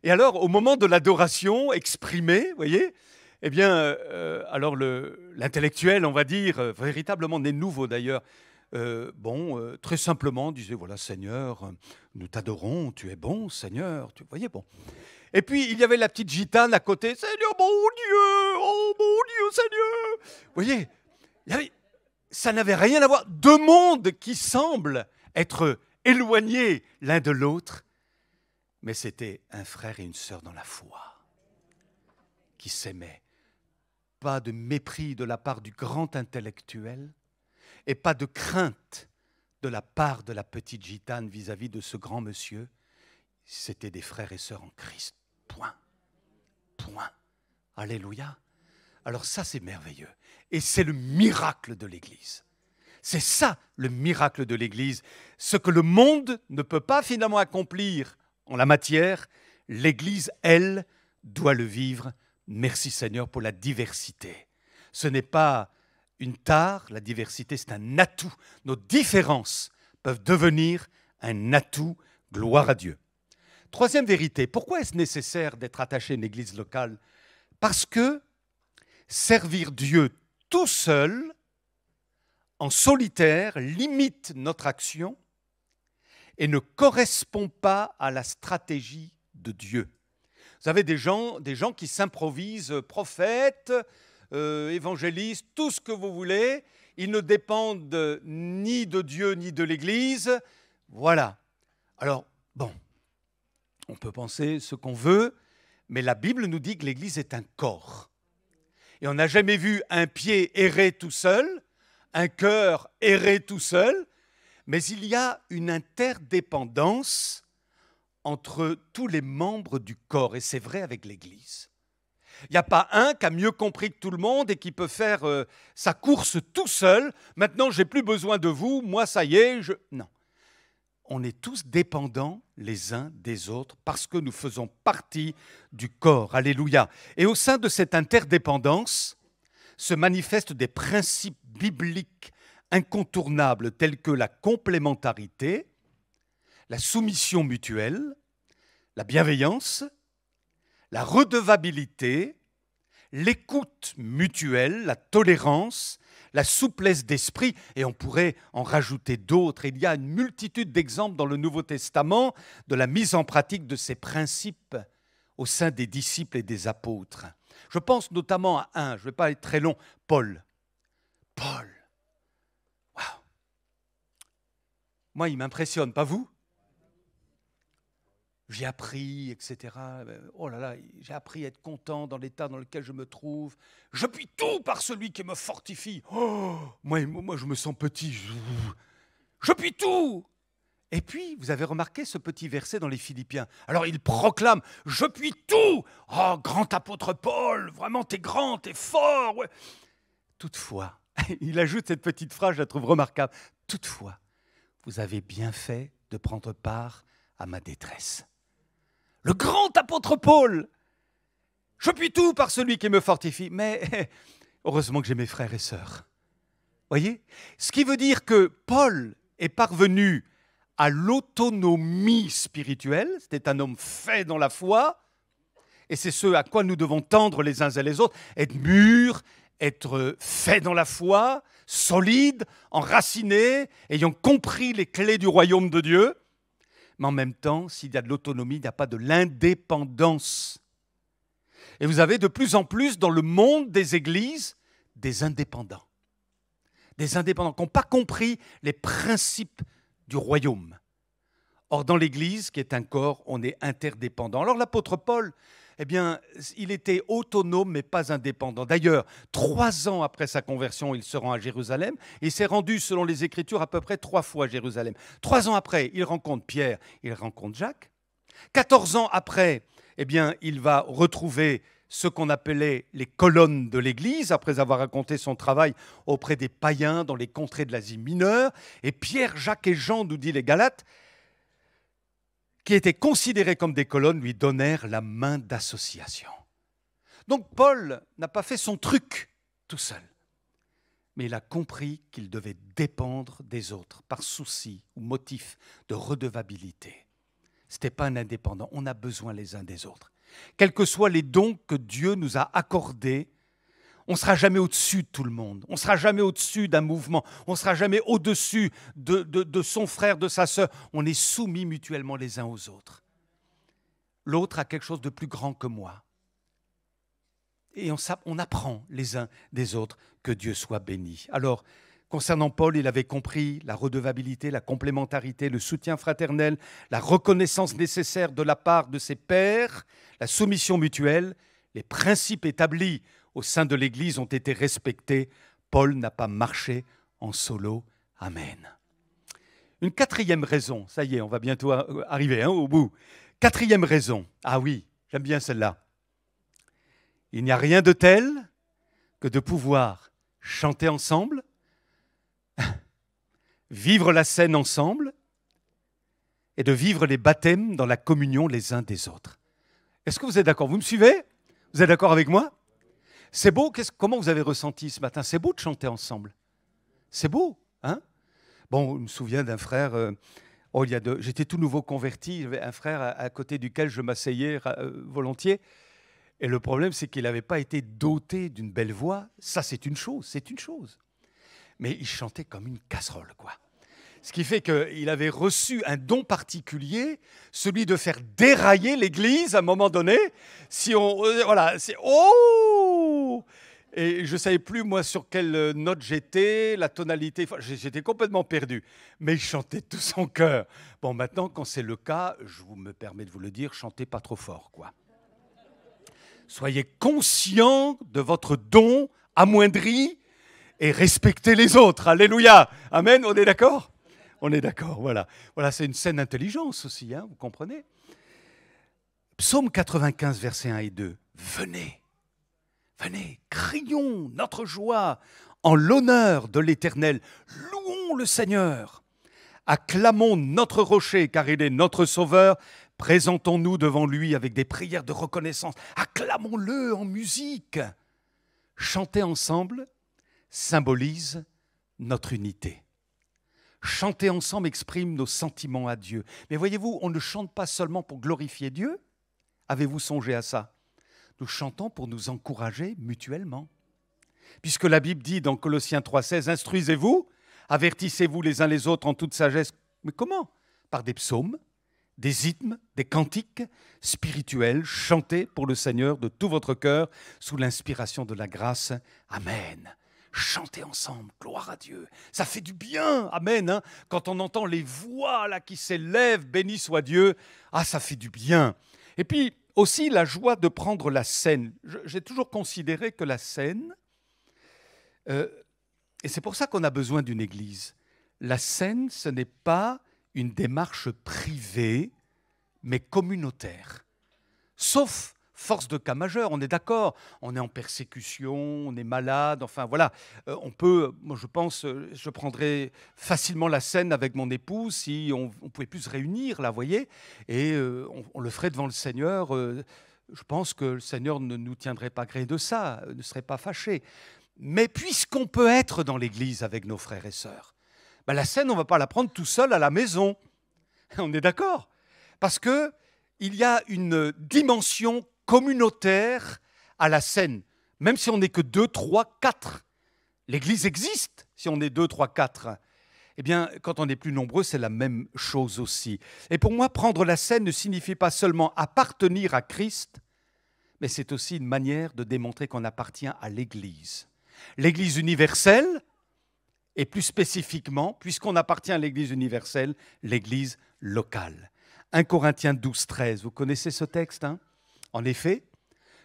Et alors, au moment de l'adoration exprimée, vous voyez, alors l'intellectuel, on va dire, véritablement né nouveau d'ailleurs, très simplement, disait, voilà, Seigneur, nous t'adorons, tu es bon, Seigneur. Tu voyez, bon. Et puis, il y avait la petite gitane à côté, Seigneur, mon Dieu, oh mon Dieu, Seigneur. Vous voyez, ça n'avait rien à voir. Deux mondes qui semblent être éloignés l'un de l'autre, mais c'était un frère et une sœur dans la foi qui s'aimaient. Pas de mépris de la part du grand intellectuel et pas de crainte de la part de la petite gitane vis-à-vis de ce grand monsieur. C'était des frères et sœurs en Christ. Point. Point. Alléluia. Alors ça, c'est merveilleux. Et c'est le miracle de l'Église. C'est ça, le miracle de l'Église. Ce que le monde ne peut pas finalement accomplir en la matière, l'Église, elle, doit le vivre. Merci Seigneur pour la diversité. Ce n'est pas une tare, la diversité, c'est un atout. Nos différences peuvent devenir un atout. Gloire à Dieu. Troisième vérité, pourquoi est-ce nécessaire d'être attaché à une église locale? Parce que servir Dieu tout seul, en solitaire, limite notre action et ne correspond pas à la stratégie de Dieu. Vous avez des gens qui s'improvisent prophètes, évangélistes, tout ce que vous voulez. Ils ne dépendent ni de Dieu ni de l'Église. Voilà. Alors, bon, on peut penser ce qu'on veut, mais la Bible nous dit que l'Église est un corps. Et on n'a jamais vu un pied errer tout seul, un cœur errer tout seul, mais il y a une interdépendance entre tous les membres du corps, et c'est vrai avec l'Église. Il n'y a pas un qui a mieux compris que tout le monde et qui peut faire sa course tout seul. Maintenant, je n'ai plus besoin de vous, moi, ça y est, Non. On est tous dépendants les uns des autres parce que nous faisons partie du corps. Alléluia. Et au sein de cette interdépendance se manifestent des principes bibliques incontournables tels que la complémentarité, la soumission mutuelle, la bienveillance, la redevabilité, l'écoute mutuelle, la tolérance, la souplesse d'esprit, et on pourrait en rajouter d'autres. Il y a une multitude d'exemples dans le Nouveau Testament de la mise en pratique de ces principes au sein des disciples et des apôtres. Je pense notamment à un, je ne vais pas être très long, Paul. Paul. Waouh. Moi, il m'impressionne, pas vous? J'ai appris, etc. Oh là là, j'ai appris à être content dans l'état dans lequel je me trouve. Je puis tout par celui qui me fortifie. Oh, moi, je me sens petit. Je puis tout. Et puis, vous avez remarqué ce petit verset dans les Philippiens. Alors, il proclame, je puis tout. Oh, grand apôtre Paul, vraiment, t'es grand, t'es fort. Ouais. Toutefois, il ajoute cette petite phrase, je la trouve remarquable. Toutefois, vous avez bien fait de prendre part à ma détresse. Le grand apôtre Paul, je puis tout par celui qui me fortifie. Mais heureusement que j'ai mes frères et sœurs. Voyez? Ce qui veut dire que Paul est parvenu à l'autonomie spirituelle. C'était un homme fait dans la foi. Et c'est ce à quoi nous devons tendre les uns et les autres. Être mûrs, être fait dans la foi, solide, enraciné, ayant compris les clés du royaume de Dieu. Mais en même temps, s'il y a de l'autonomie, il n'y a pas de l'indépendance. Et vous avez de plus en plus dans le monde des églises des indépendants. Des indépendants qui n'ont pas compris les principes du royaume. Or, dans l'Église, qui est un corps, on est interdépendant. Alors l'apôtre Paul, eh bien, il était autonome mais pas indépendant. D'ailleurs, 3 ans après sa conversion, il se rend à Jérusalem. Il s'est rendu, selon les Écritures, à peu près 3 fois à Jérusalem. 3 ans après, il rencontre Pierre, il rencontre Jacques. 14 ans après, eh bien, il va retrouver ce qu'on appelait les colonnes de l'Église, après avoir raconté son travail auprès des païens dans les contrées de l'Asie mineure. Et Pierre, Jacques et Jean, nous dit les Galates, qui étaient considérés comme des colonnes, lui donnèrent la main d'association. Donc Paul n'a pas fait son truc tout seul, mais il a compris qu'il devait dépendre des autres par souci ou motif de redevabilité. Ce n'était pas un indépendant, on a besoin les uns des autres. Quels que soient les dons que Dieu nous a accordés, On ne sera jamais au-dessus de tout le monde. On ne sera jamais au-dessus d'un mouvement. On ne sera jamais au-dessus de son frère, de sa sœur. On est soumis mutuellement les uns aux autres. L'autre a quelque chose de plus grand que moi. Et on apprend les uns des autres. Que Dieu soit béni. Alors, concernant Paul, il avait compris la redevabilité, la complémentarité, le soutien fraternel, la reconnaissance nécessaire de la part de ses pairs, la soumission mutuelle, les principes établis au sein de l'Église ont été respectés. Paul n'a pas marché en solo. Amen. Une quatrième raison, ça y est, on va bientôt arriver au bout. Quatrième raison, ah oui, j'aime bien celle-là. Il n'y a rien de tel que de pouvoir chanter ensemble, vivre la scène ensemble et de vivre les baptêmes dans la communion les uns des autres. Est-ce que vous êtes d'accord? Vous me suivez? Vous êtes d'accord avec moi? C'est beau, comment vous avez ressenti ce matin? C'est beau de chanter ensemble. C'est beau, hein? Bon, je me souviens d'un frère, j'étais tout nouveau converti, j'avais un frère à côté duquel je m'asseyais volontiers. Et le problème, c'est qu'il n'avait pas été doté d'une belle voix. Ça, c'est une chose. Mais il chantait comme une casserole, quoi. Ce qui fait qu'il avait reçu un don particulier, celui de faire dérailler l'Église à un moment donné. Et je ne savais plus, moi, sur quelle note j'étais, la tonalité. Enfin, j'étais complètement perdu. Mais il chantait tout son cœur. Bon, maintenant, quand c'est le cas, je me permets de vous le dire, chantez pas trop fort, quoi. Soyez conscients de votre don amoindri et respectez les autres. Alléluia. Amen. On est d'accord? On est d'accord, voilà. Voilà, c'est une saine intelligence aussi, hein, vous comprenez? Psaume 95, versets 1 et 2. Venez, crions notre joie en l'honneur de l'Éternel. Louons le Seigneur. Acclamons notre rocher, car il est notre sauveur. Présentons-nous devant lui avec des prières de reconnaissance. Acclamons-le en musique. Chanter ensemble symbolise notre unité. Chanter ensemble exprime nos sentiments à Dieu. Mais voyez-vous, on ne chante pas seulement pour glorifier Dieu. Avez-vous songé à ça? Nous chantons pour nous encourager mutuellement. Puisque la Bible dit dans Colossiens 3,16, « Instruisez-vous, avertissez-vous les uns les autres en toute sagesse. » Mais comment? Par des psaumes, des hymnes, des cantiques spirituels chantés pour le Seigneur de tout votre cœur sous l'inspiration de la grâce. Amen. Chantez ensemble, gloire à Dieu. Ça fait du bien, amen. Hein, quand on entend les voix là qui s'élèvent, béni soit Dieu, ça fait du bien. Et puis aussi la joie de prendre la scène. J'ai toujours considéré que la scène, et c'est pour ça qu'on a besoin d'une église, la scène, ce n'est pas une démarche privée, mais communautaire. Sauf force de cas majeure, on est d'accord, on est en persécution, on est malade, enfin voilà. On peut, moi je pense, je prendrais facilement la scène avec mon épouse si on pouvait plus se réunir, là, vous voyez, et on le ferait devant le Seigneur. Je pense que le Seigneur ne nous tiendrait pas gré de ça, ne serait pas fâché. Mais puisqu'on peut être dans l'église avec nos frères et sœurs, la scène, on ne va pas la prendre tout seul à la maison. On est d'accord? Parce qu'il y a une dimension communautaire à la scène. Même si on n'est que 2, 3, 4. L'église existe si on est 2, 3, 4. Eh bien, quand on est plus nombreux, c'est la même chose aussi. Et pour moi, prendre la scène ne signifie pas seulement appartenir à Christ, mais c'est aussi une manière de démontrer qu'on appartient à l'Église. L'Église universelle, et plus spécifiquement, puisqu'on appartient à l'Église universelle, l'Église locale. 1 Corinthiens 12, 13, vous connaissez ce texte, hein? En effet,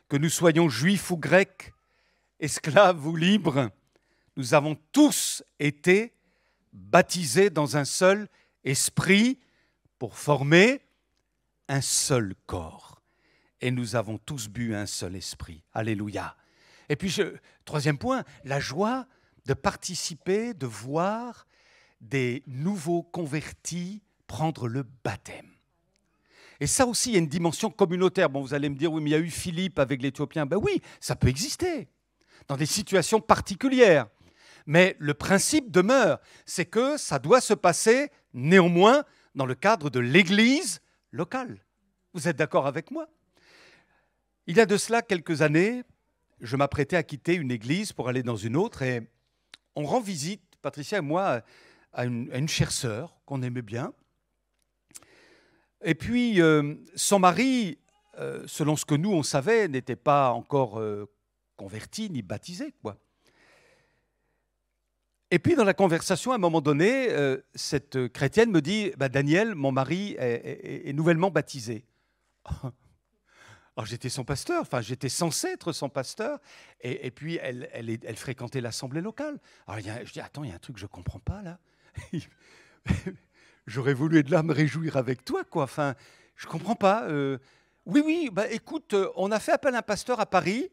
que nous soyons juifs ou grecs, esclaves ou libres, nous avons tous été baptisés dans un seul esprit pour former un seul corps. Et nous avons tous bu un seul esprit. Alléluia. Et puis, troisième point, la joie de participer, de voir des nouveaux convertis prendre le baptême. Et ça aussi, il y a une dimension communautaire. Bon, vous allez me dire, oui, mais il y a eu Philippe avec l'Éthiopien. Ben oui, ça peut exister, dans des situations particulières. Mais le principe demeure, c'est que ça doit se passer néanmoins dans le cadre de l'Église locale. Vous êtes d'accord avec moi? Il y a de cela quelques années, je m'apprêtais à quitter une église pour aller dans une autre et on rend visite, Patricia et moi, à une chère sœur qu'on aimait bien. Et puis, son mari, selon ce que nous, on savait, n'était pas encore converti ni baptisé, quoi. Et puis, dans la conversation, à un moment donné, cette chrétienne me dit, Daniel, mon mari est nouvellement baptisé. Alors, j'étais son pasteur, enfin, j'étais censé être son pasteur. Et puis, elle fréquentait l'assemblée locale. Alors, je dis, attends, il y a un truc que je ne comprends pas, là. J'aurais voulu être là, me réjouir avec toi, quoi. Enfin, je ne comprends pas. Oui, écoute, on a fait appel à un pasteur à Paris.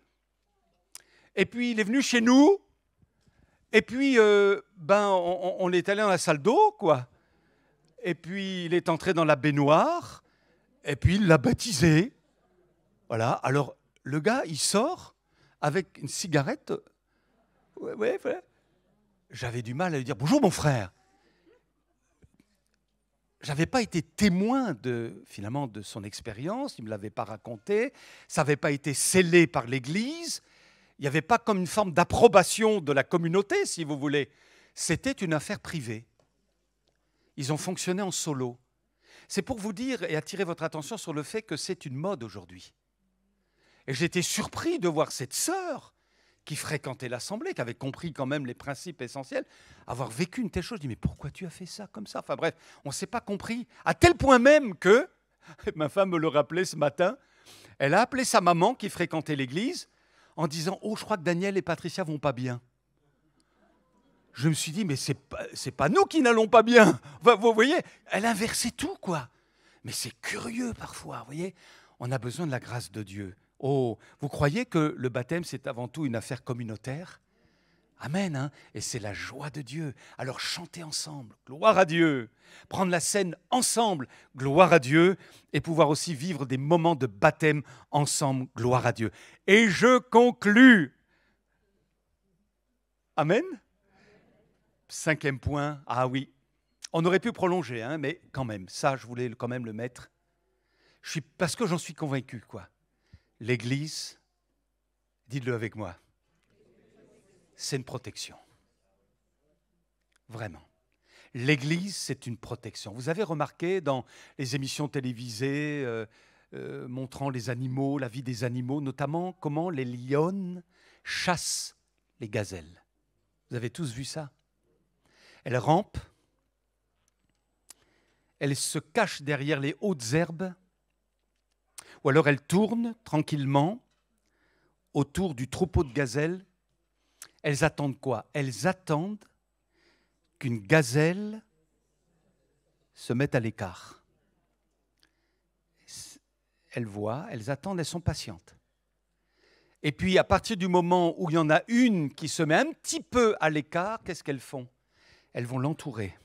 Et puis, il est venu chez nous. Et puis, on est allé dans la salle d'eau, quoi. Et puis, il est entré dans la baignoire. Et puis, il l'a baptisé. Voilà. Alors, le gars, il sort avec une cigarette. Ouais. J'avais du mal à lui dire « Bonjour, mon frère ». Je n'avais pas été témoin finalement de son expérience. Il ne me l'avait pas raconté. Ça n'avait pas été scellé par l'Église. Il n'y avait pas comme une forme d'approbation de la communauté, si vous voulez. C'était une affaire privée. Ils ont fonctionné en solo. C'est pour vous dire et attirer votre attention sur le fait que c'est une mode aujourd'hui. Et j'étais surpris de voir cette sœur qui fréquentait l'Assemblée, qui avait compris quand même les principes essentiels, avoir vécu une telle chose. Je dis, mais pourquoi tu as fait ça comme ça? Enfin bref, on ne s'est pas compris. À tel point même que, ma femme me le rappelait ce matin, elle a appelé sa maman qui fréquentait l'église, en disant « Oh, je crois que Daniel et Patricia vont pas bien ». Je me suis dit « Mais c'est pas nous qui n'allons pas bien ». Vous voyez, elle inversait tout, quoi. Mais c'est curieux parfois, vous voyez. On a besoin de la grâce de Dieu. Oh, vous croyez que le baptême, c'est avant tout une affaire communautaire? Amen, hein? Et c'est la joie de Dieu. Alors chantez ensemble, gloire à Dieu. Prendre la scène ensemble, gloire à Dieu. Et pouvoir aussi vivre des moments de baptême ensemble, gloire à Dieu. Et je conclus. Amen. 5e point, ah oui. On aurait pu prolonger, hein, mais quand même, ça, je voulais quand même le mettre. Parce que j'en suis convaincu, quoi. L'Église, dites-le avec moi, c'est une protection. Vraiment. L'Église, c'est une protection. Vous avez remarqué dans les émissions télévisées montrant les animaux, la vie des animaux, notamment comment les lionnes chassent les gazelles. Vous avez tous vu ça? Elles rampent, elles se cachent derrière les hautes herbes, ou alors elles tournent tranquillement autour du troupeau de gazelles. Elles attendent quoi? Elles attendent qu'une gazelle se mette à l'écart. Elles voient, elles attendent, elles sont patientes. Et puis, à partir du moment où il y en a une qui se met un petit peu à l'écart, qu'est-ce qu'elles font? Elles vont l'entourer,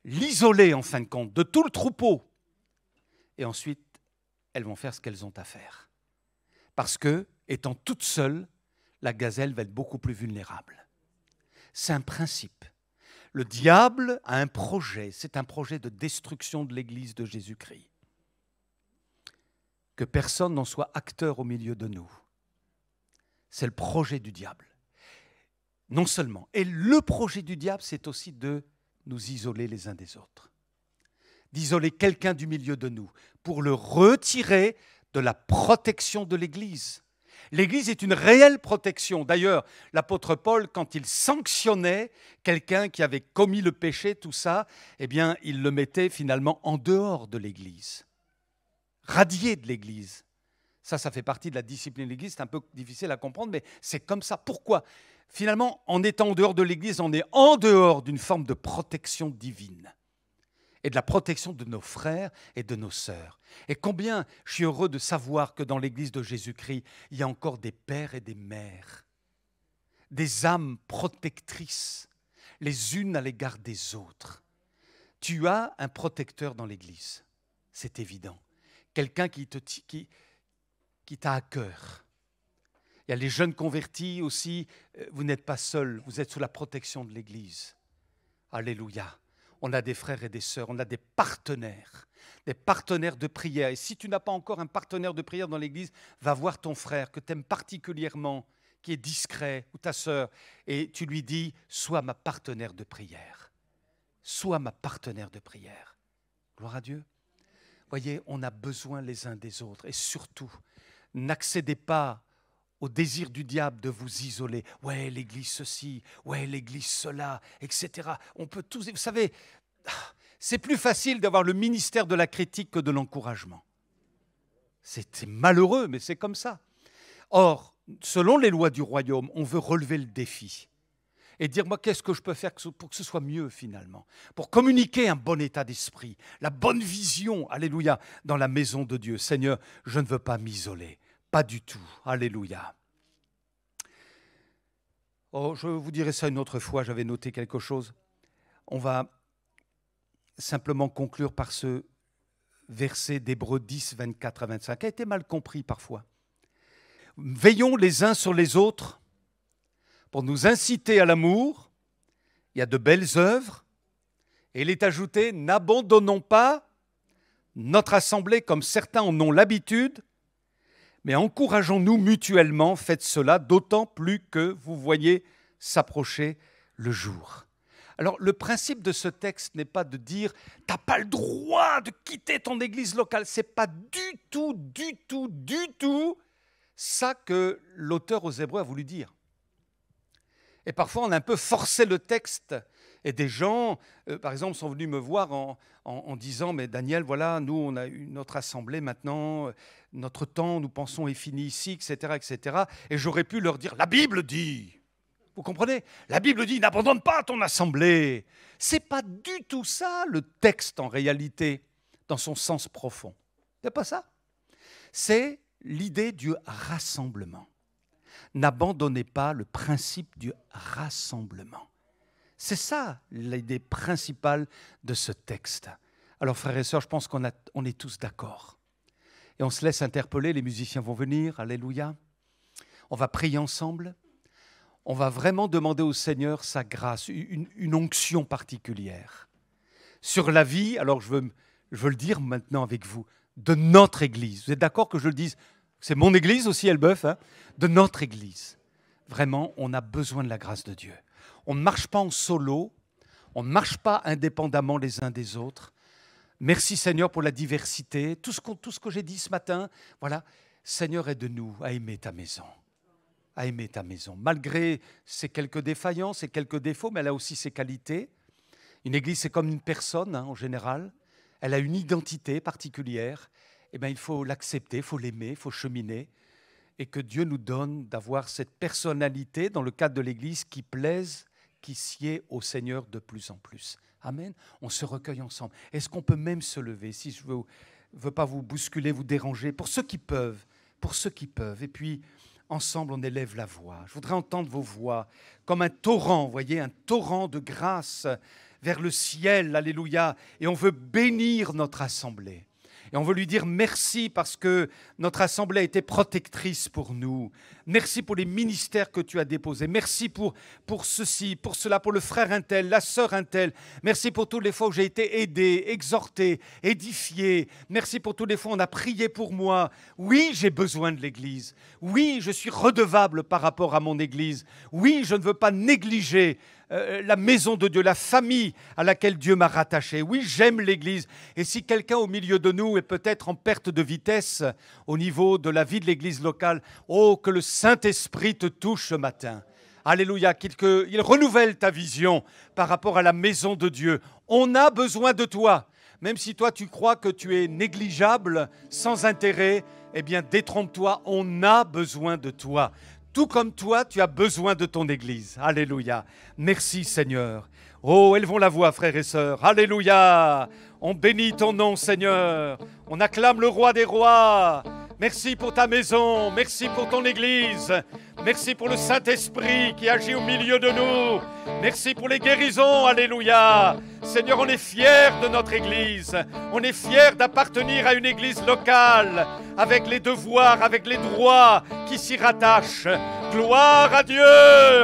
l'isoler en fin de compte de tout le troupeau. Et ensuite, elles vont faire ce qu'elles ont à faire. Parce que, étant toutes seules, la gazelle va être beaucoup plus vulnérable. C'est un principe. Le diable a un projet, c'est un projet de destruction de l'Église de Jésus-Christ. Que personne n'en soit acteur au milieu de nous. C'est le projet du diable. Non seulement. Et le projet du diable, c'est aussi de nous isoler les uns des autres. D'isoler quelqu'un du milieu de nous pour le retirer de la protection de l'Église. L'Église est une réelle protection. D'ailleurs, l'apôtre Paul, quand il sanctionnait quelqu'un qui avait commis le péché, tout ça, eh bien, il le mettait finalement en dehors de l'Église, radié de l'Église. Ça fait partie de la discipline de l'Église. C'est un peu difficile à comprendre, mais c'est comme ça. Pourquoi? Finalement, en étant en dehors de l'Église, on est en dehors d'une forme de protection divine et de la protection de nos frères et de nos sœurs. Et combien je suis heureux de savoir que dans l'Église de Jésus-Christ, il y a encore des pères et des mères, des âmes protectrices, les unes à l'égard des autres. Tu as un protecteur dans l'Église, c'est évident. Quelqu'un qui t'a à cœur. Il y a les jeunes convertis aussi, vous n'êtes pas seuls, vous êtes sous la protection de l'Église. Alléluia. On a des frères et des sœurs, on a des partenaires de prière. Et si tu n'as pas encore un partenaire de prière dans l'église, va voir ton frère que tu aimes particulièrement, qui est discret, ou ta sœur, et tu lui dis, sois ma partenaire de prière. Sois ma partenaire de prière. Gloire à Dieu. Voyez, on a besoin les uns des autres. Et surtout, n'accédez pas au désir du diable de vous isoler. Ouais, l'église ceci, ouais, l'église cela, etc. On peut tous... Vous savez, c'est plus facile d'avoir le ministère de la critique que de l'encouragement. C'est malheureux, mais c'est comme ça. Or, selon les lois du royaume, on veut relever le défi et dire, moi, qu'est-ce que je peux faire pour que ce soit mieux finalement, pour communiquer un bon état d'esprit, la bonne vision, alléluia, dans la maison de Dieu. Seigneur, je ne veux pas m'isoler, pas du tout, alléluia. Oh, je vous dirai ça une autre fois, j'avais noté quelque chose. On va simplement conclure par ce verset d'Hébreux 10, 24 à 25, qui a été mal compris parfois. Veillons les uns sur les autres pour nous inciter à l'amour. Il y a de belles œuvres. Et il est ajouté, n'abandonnons pas notre assemblée comme certains en ont l'habitude, mais encourageons-nous mutuellement, faites cela, d'autant plus que vous voyez s'approcher le jour. Alors, le principe de ce texte n'est pas de dire « tu n'as pas le droit de quitter ton église locale ». Ce n'est pas du tout ça que l'auteur aux Hébreux a voulu dire. Et parfois, on a un peu forcé le texte. Et des gens, par exemple, sont venus me voir en disant « Mais Daniel, voilà, nous, on a eu notre assemblée maintenant, notre temps, nous pensons, est fini ici, etc. etc. » Et j'aurais pu leur dire « La Bible dit !» Vous comprenez? La Bible dit « N'abandonne pas ton assemblée !» Ce n'est pas du tout ça, le texte, en réalité, dans son sens profond. Ce n'est pas ça. C'est l'idée du rassemblement. N'abandonnez pas le principe du rassemblement. C'est ça l'idée principale de ce texte. Alors frères et sœurs, je pense qu'on est tous d'accord. Et on se laisse interpeller, les musiciens vont venir, alléluia. On va prier ensemble. On va vraiment demander au Seigneur sa grâce, une onction particulière. Sur la vie, alors je veux le dire maintenant avec vous, de notre Église. Vous êtes d'accord que je le dise? C'est mon Église aussi, Elbeuf, hein? De notre Église. Vraiment, on a besoin de la grâce de Dieu. On ne marche pas en solo, on ne marche pas indépendamment les uns des autres. Merci Seigneur pour la diversité, tout ce que j'ai dit ce matin. Voilà, Seigneur, aide-nous à aimer ta maison. À aimer ta maison, malgré ses quelques défaillances, ses quelques défauts, mais elle a aussi ses qualités. Une église, c'est comme une personne, hein, en général. Elle a une identité particulière. Eh bien, il faut l'accepter, il faut l'aimer, il faut cheminer. Et que Dieu nous donne d'avoir cette personnalité dans le cadre de l'église qui plaise, qui sied au Seigneur de plus en plus. Amen. On se recueille ensemble. Est-ce qu'on peut même se lever, si je ne veux pas vous bousculer, vous déranger, pour ceux qui peuvent. Et puis, ensemble, on élève la voix. Je voudrais entendre vos voix comme un torrent, vous voyez, un torrent de grâce vers le ciel, alléluia. Et on veut bénir notre assemblée. Et on veut lui dire merci parce que notre assemblée a été protectrice pour nous. Merci pour les ministères que tu as déposés. Merci pour ceci, pour cela, pour le frère un tel, la sœur un tel. Merci pour toutes les fois où j'ai été aidé, exhorté, édifié. Merci pour toutes les fois où on a prié pour moi. Oui, j'ai besoin de l'Église. Oui, je suis redevable par rapport à mon Église. Oui, je ne veux pas négliger la maison de Dieu, la famille à laquelle Dieu m'a rattaché. Oui, j'aime l'Église. Et si quelqu'un au milieu de nous est peut-être en perte de vitesse au niveau de la vie de l'Église locale, oh, que le Saint-Esprit te touche ce matin. Alléluia, qu'il renouvelle ta vision par rapport à la maison de Dieu. On a besoin de toi. Même si toi, tu crois que tu es négligeable, sans intérêt, eh bien, détrompe-toi, on a besoin de toi. Tout comme toi, tu as besoin de ton Église. Alléluia. Merci Seigneur. Oh, élevons la voix, frères et sœurs. Alléluia. On bénit ton nom, Seigneur. On acclame le roi des rois. Merci pour ta maison. Merci pour ton Église. Merci pour le Saint-Esprit qui agit au milieu de nous. Merci pour les guérisons. Alléluia. Seigneur, on est fiers de notre Église. On est fiers d'appartenir à une Église locale, avec les devoirs, avec les droits qui s'y rattachent. Gloire à Dieu!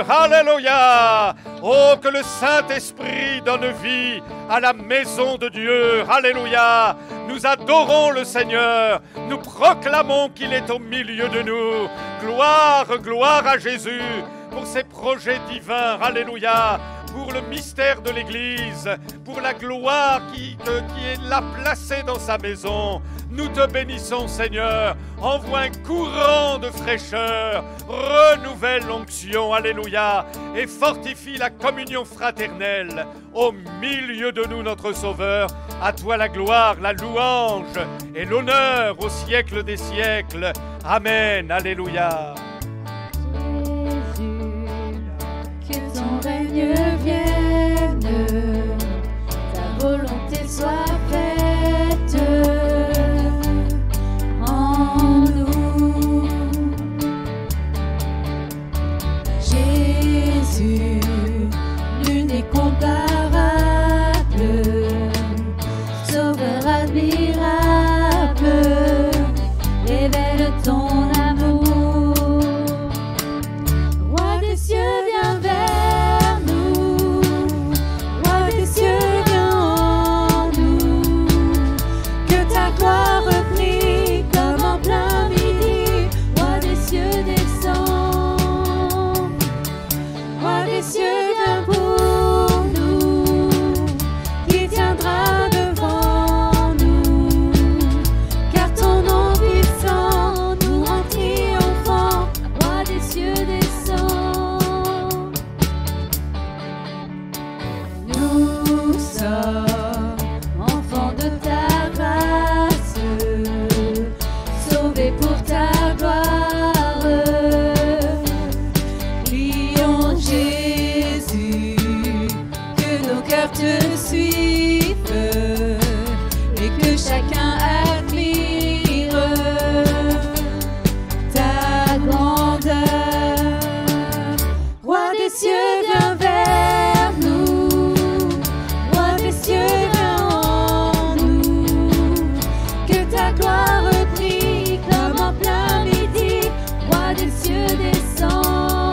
Alléluia! Oh, que le Saint-Esprit donne vie à la maison de Dieu. Alléluia! Nous adorons le Seigneur. Nous proclamons qu'il est au milieu de nous. Gloire, gloire à Jésus pour ses projets divins. Alléluia! Pour le mystère de l'Église, pour la gloire qui est là placée dans sa maison. Nous te bénissons, Seigneur. Envoie un courant de fraîcheur, renouvelle l'onction, alléluia, et fortifie la communion fraternelle au milieu de nous, notre Sauveur. À toi la gloire, la louange et l'honneur au siècle des siècles. Amen, alléluia. Que ton règne vienne, ta volonté soit faite en nous. Jésus, nul n'est comparable, Sauveur admirable, révèle ton amour. Roi des cieux, viens vers nous. Roi des cieux, viens en nous. Que ta gloire brille comme en plein midi. Roi des cieux, descends. Roi des cieux, viens pour nous. Qui tiendra devant nous? Car ton nom puissant nous rend triomphants. Roi des cieux, descends. Nous sommes enfants de ta grâce, sauvés pour ta gloire. Prions Jésus, que nos cœurs te suivent et que chacun admire ta grandeur. Roi des cieux, viens vers nous. Roi des cieux, viens en nous. Que ta gloire brille comme en plein midi. Roi des cieux, descends.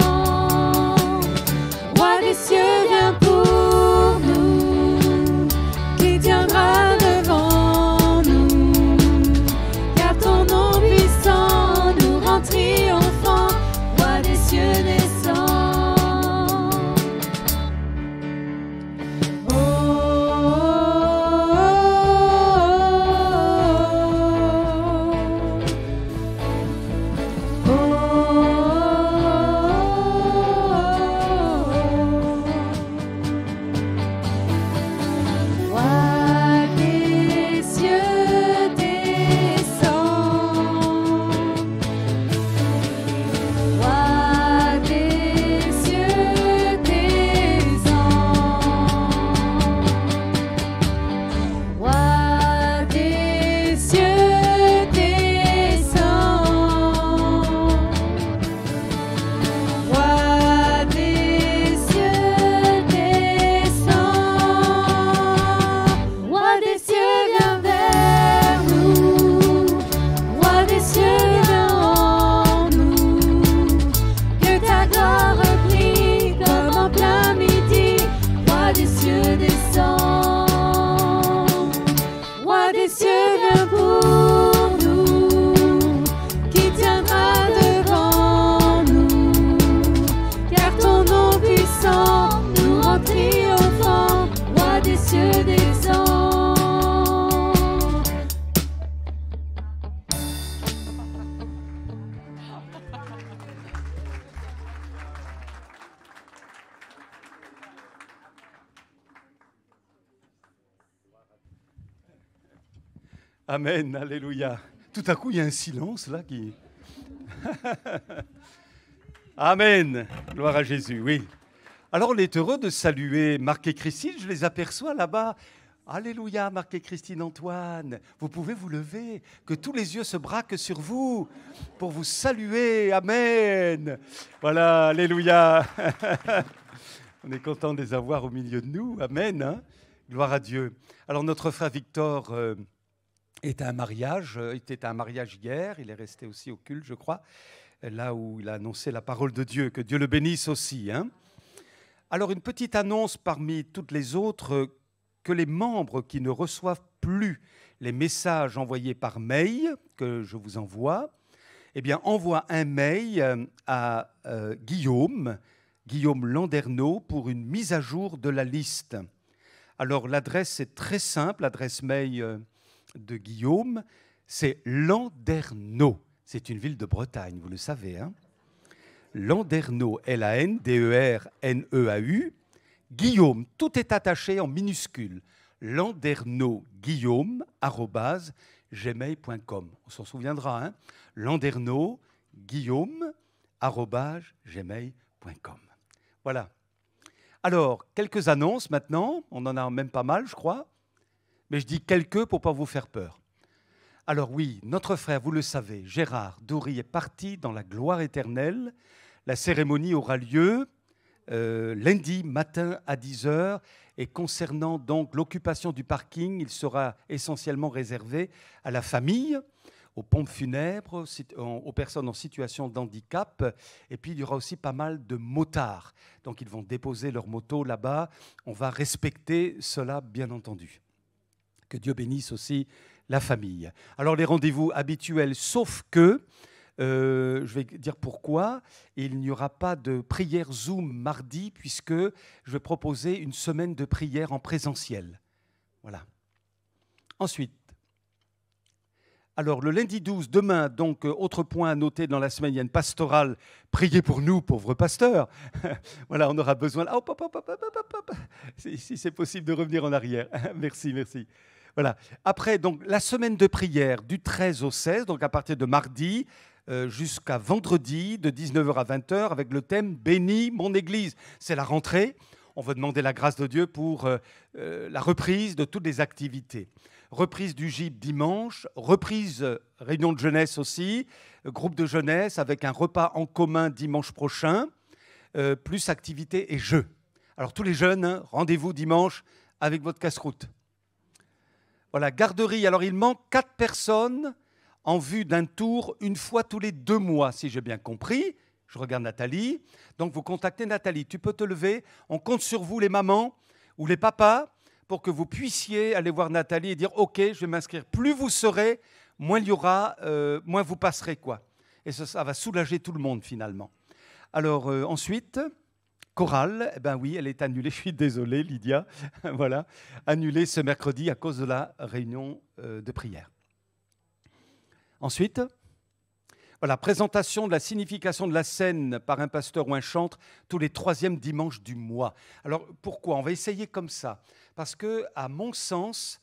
Roi des cieux, viens pour nous. Qui tiendra devant nous? Car ton nom puissant nous rend triomphants. Roi des cieux, descends. Roi des cieux, descends. Roi des cieux, descends. Roi des cieux, descends. Roi des cieux, descends. Roi des cieux, viens vers nous. Roi des cieux, viens en nous. Que ta gloire brille comme en plein midi. Roi des cieux, descends. Roi des cieux, viens pour nous. Qui tiendra devant nous? Car ton nom puissant nous rend triomphants. Roi des cieux, descends. Amen, alléluia. Tout à coup, il y a un silence là qui... Amen, gloire à Jésus, oui. Alors, on est heureux de saluer Marc et Christine, je les aperçois là-bas. Alléluia, Marc et Christine Antoine. Vous pouvez vous lever, que tous les yeux se braquent sur vous pour vous saluer. Amen. Voilà, alléluia. On est content de les avoir au milieu de nous. Amen. Hein. Gloire à Dieu. Alors notre frère Victor était à un mariage hier, il est resté aussi au culte, je crois, là où il a annoncé la parole de Dieu, que Dieu le bénisse aussi. Hein. Alors une petite annonce parmi toutes les autres, que les membres qui ne reçoivent plus les messages envoyés par mail, que je vous envoie, eh bien envoie un mail à Guillaume Landerneau pour une mise à jour de la liste. Alors l'adresse est très simple, l'adresse mail de Guillaume, c'est Landerneau. C'est une ville de Bretagne, vous le savez. Hein. Landerneau, Landerneau, Guillaume, tout est attaché en minuscule. landerneauguillaume@gmail.com. On s'en souviendra, hein. landerneauguillaume@gmail.com. Voilà. Alors, quelques annonces maintenant. On en a même pas mal, je crois. Mais je dis quelques pour ne pas vous faire peur. Alors oui, notre frère, vous le savez, Gérard Doury est parti dans la gloire éternelle. La cérémonie aura lieu lundi matin à 10h. Et concernant donc l'occupation du parking, il sera essentiellement réservé à la famille, aux pompes funèbres, aux personnes en situation de handicap. Et puis, il y aura aussi pas mal de motards. Donc, ils vont déposer leur moto là-bas. On va respecter cela, bien entendu. Que Dieu bénisse aussi la famille. Alors, les rendez-vous habituels, sauf que, je vais dire pourquoi, il n'y aura pas de prière Zoom mardi, puisque je vais proposer une semaine de prière en présentiel. Voilà. Ensuite, alors le lundi 12, demain, donc autre point à noter dans la semaine, il y a une pastorale. Priez pour nous, pauvres pasteurs. Voilà, on aura besoin. Si c'est possible de revenir en arrière. Merci. Voilà. Après, donc la semaine de prière du 13 au 16, donc à partir de mardi jusqu'à vendredi, de 19h à 20h, avec le thème « Bénis mon Église ». C'est la rentrée. On veut demander la grâce de Dieu pour la reprise de toutes les activités. Reprise du GIB dimanche, reprise réunion de jeunesse aussi, groupe de jeunesse avec un repas en commun dimanche prochain, plus activités et jeux. Alors tous les jeunes, hein, rendez-vous dimanche avec votre casse-croûte. Voilà, garderie. Alors il manque 4 personnes en vue d'un tour une fois tous les 2 mois, si j'ai bien compris. Je regarde Nathalie. Donc vous contactez Nathalie. Tu peux te lever. On compte sur vous, les mamans ou les papas, pour que vous puissiez aller voir Nathalie et dire « Ok, je vais m'inscrire ». Plus vous serez, moins il y aura, moins vous passerez, quoi. Et ça va soulager tout le monde, finalement. Alors, ensuite, chorale, eh ben oui, elle est annulée. Je suis désolé, Lydia. Voilà, annulée ce mercredi à cause de la réunion de prière. Ensuite, voilà, présentation de la signification de la scène par un pasteur ou un chantre tous les 3e dimanches du mois. Alors, pourquoi ? On va essayer comme ça. Parce que, à mon sens,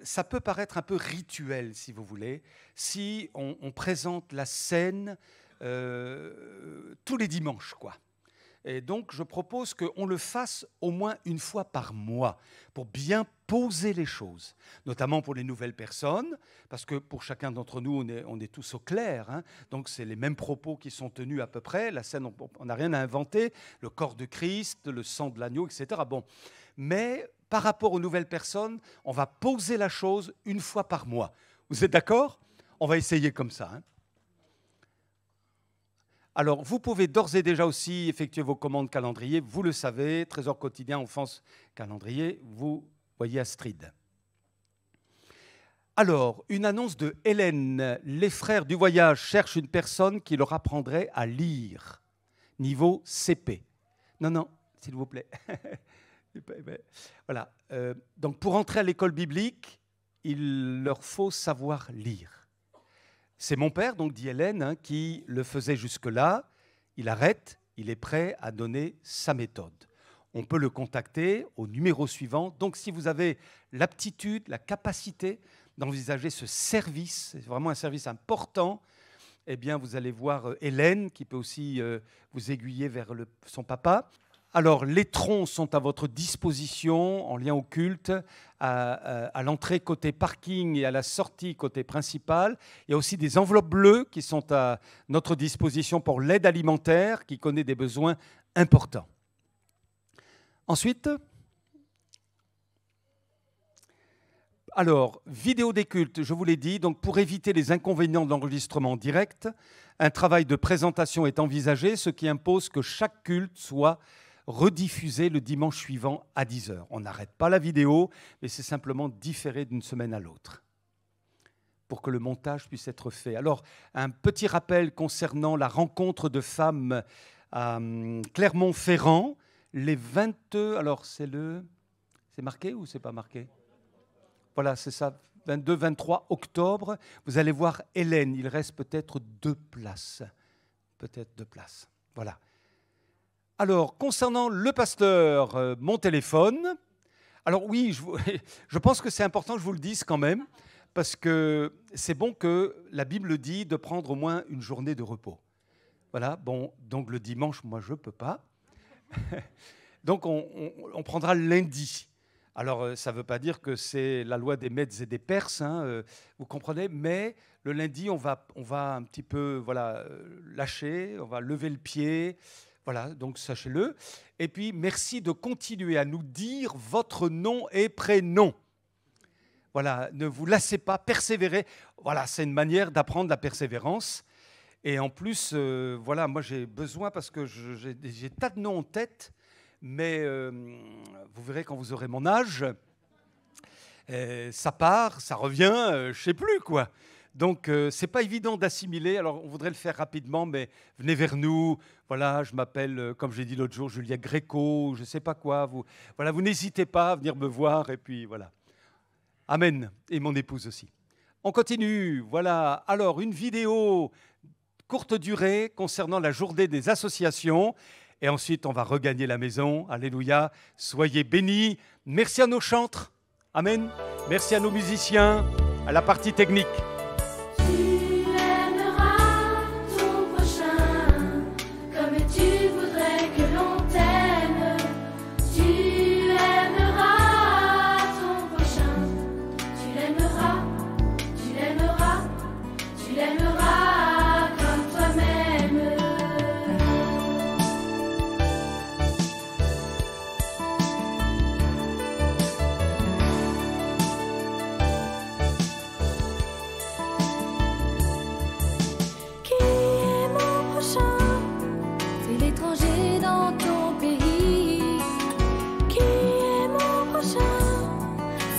ça peut paraître un peu rituel, si vous voulez, si on présente la scène tous les dimanches, quoi. Et donc, je propose qu'on le fasse au moins une fois par mois pour bien poser les choses, notamment pour les nouvelles personnes, parce que pour chacun d'entre nous, on est tous au clair. Hein, donc, c'est les mêmes propos qui sont tenus à peu près. La scène, on n'a rien à inventer. Le corps de Christ, le sang de l'agneau, etc. Bon. Mais par rapport aux nouvelles personnes, on va poser la chose une fois par mois. Vous êtes d'accord ? On va essayer comme ça. Hein. Alors, vous pouvez d'ores et déjà aussi effectuer vos commandes calendrier. Vous le savez, Trésor quotidien, Enfance calendrier, vous voyez Astrid. Alors, une annonce de Hélène. Les frères du voyage cherchent une personne qui leur apprendrait à lire. Niveau CP. Non, s'il vous plaît. Voilà. Donc, pour entrer à l'école biblique, il leur faut savoir lire. C'est mon père, donc dit Hélène, hein, qui le faisait jusque-là. Il arrête, il est prêt à donner sa méthode. On peut le contacter au numéro suivant. Donc, si vous avez l'aptitude, la capacité d'envisager ce service, c'est vraiment un service important, eh bien, vous allez voir Hélène, qui peut aussi vous aiguiller vers son papa. Alors, les troncs sont à votre disposition en lien au culte, à l'entrée côté parking et à la sortie côté principal. Il y a aussi des enveloppes bleues qui sont à notre disposition pour l'aide alimentaire qui connaît des besoins importants. Ensuite, Alors, vidéo des cultes, je vous l'ai dit, donc pour éviter les inconvénients de l'enregistrement direct, un travail de présentation est envisagé, ce qui impose que chaque culte soit rediffusé le dimanche suivant à 10h. On n'arrête pas la vidéo, mais c'est simplement différé d'une semaine à l'autre pour que le montage puisse être fait. Alors, un petit rappel concernant la rencontre de femmes à Clermont-Ferrand, les 22... Alors, c'est marqué ou c'est pas marqué? Voilà, c'est ça, 22-23 octobre. Vous allez voir Hélène, il reste peut-être 2 places. Peut-être 2 places, voilà. Alors, concernant le pasteur, mon téléphone... Alors oui, je pense que c'est important que je vous le dise quand même, parce que c'est bon que la Bible dit de prendre au moins une journée de repos. Voilà, bon, donc le dimanche, moi, je ne peux pas. Donc, on prendra le lundi. Alors, ça ne veut pas dire que c'est la loi des Mèdes et des Perses, hein, vous comprenez, mais le lundi, on va un petit peu lâcher, on va lever le pied. Voilà, donc sachez-le. Et puis, merci de continuer à nous dire votre nom et prénom. Voilà, ne vous lassez pas, persévérez. Voilà, c'est une manière d'apprendre la persévérance. Et en plus, voilà, moi j'ai besoin, parce que j'ai tas de noms en tête, mais vous verrez quand vous aurez mon âge, ça part, ça revient, je ne sais plus quoi. Donc, ce n'est pas évident d'assimiler. Alors, on voudrait le faire rapidement, mais venez vers nous. Voilà, je m'appelle, comme j'ai dit l'autre jour, Julien Gréco, je ne sais pas quoi. Vous n'hésitez pas à venir me voir, et puis voilà. Amen. Et mon épouse aussi. On continue. Voilà. Alors, une vidéo courte durée concernant la journée des associations. Et ensuite, on va regagner la maison. Alléluia. Soyez bénis. Merci à nos chantres. Amen. Merci à nos musiciens, à la partie technique.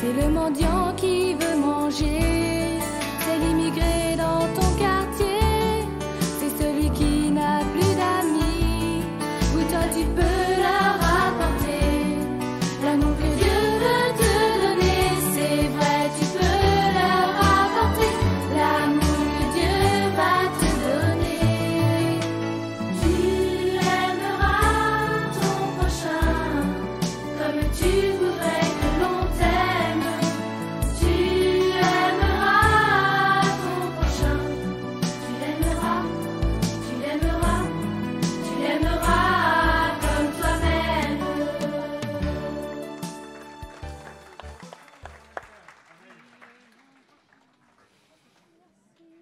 C'est le mendiant qui veut manger, c'est l'immigré dans ton quartier, c'est celui qui n'a plus d'amis, ou toi tu peux leur apporter l'amour que Dieu veut te donner, c'est vrai tu peux leur apporter l'amour que Dieu va te donner. Tu aimeras ton prochain comme tu voudrais.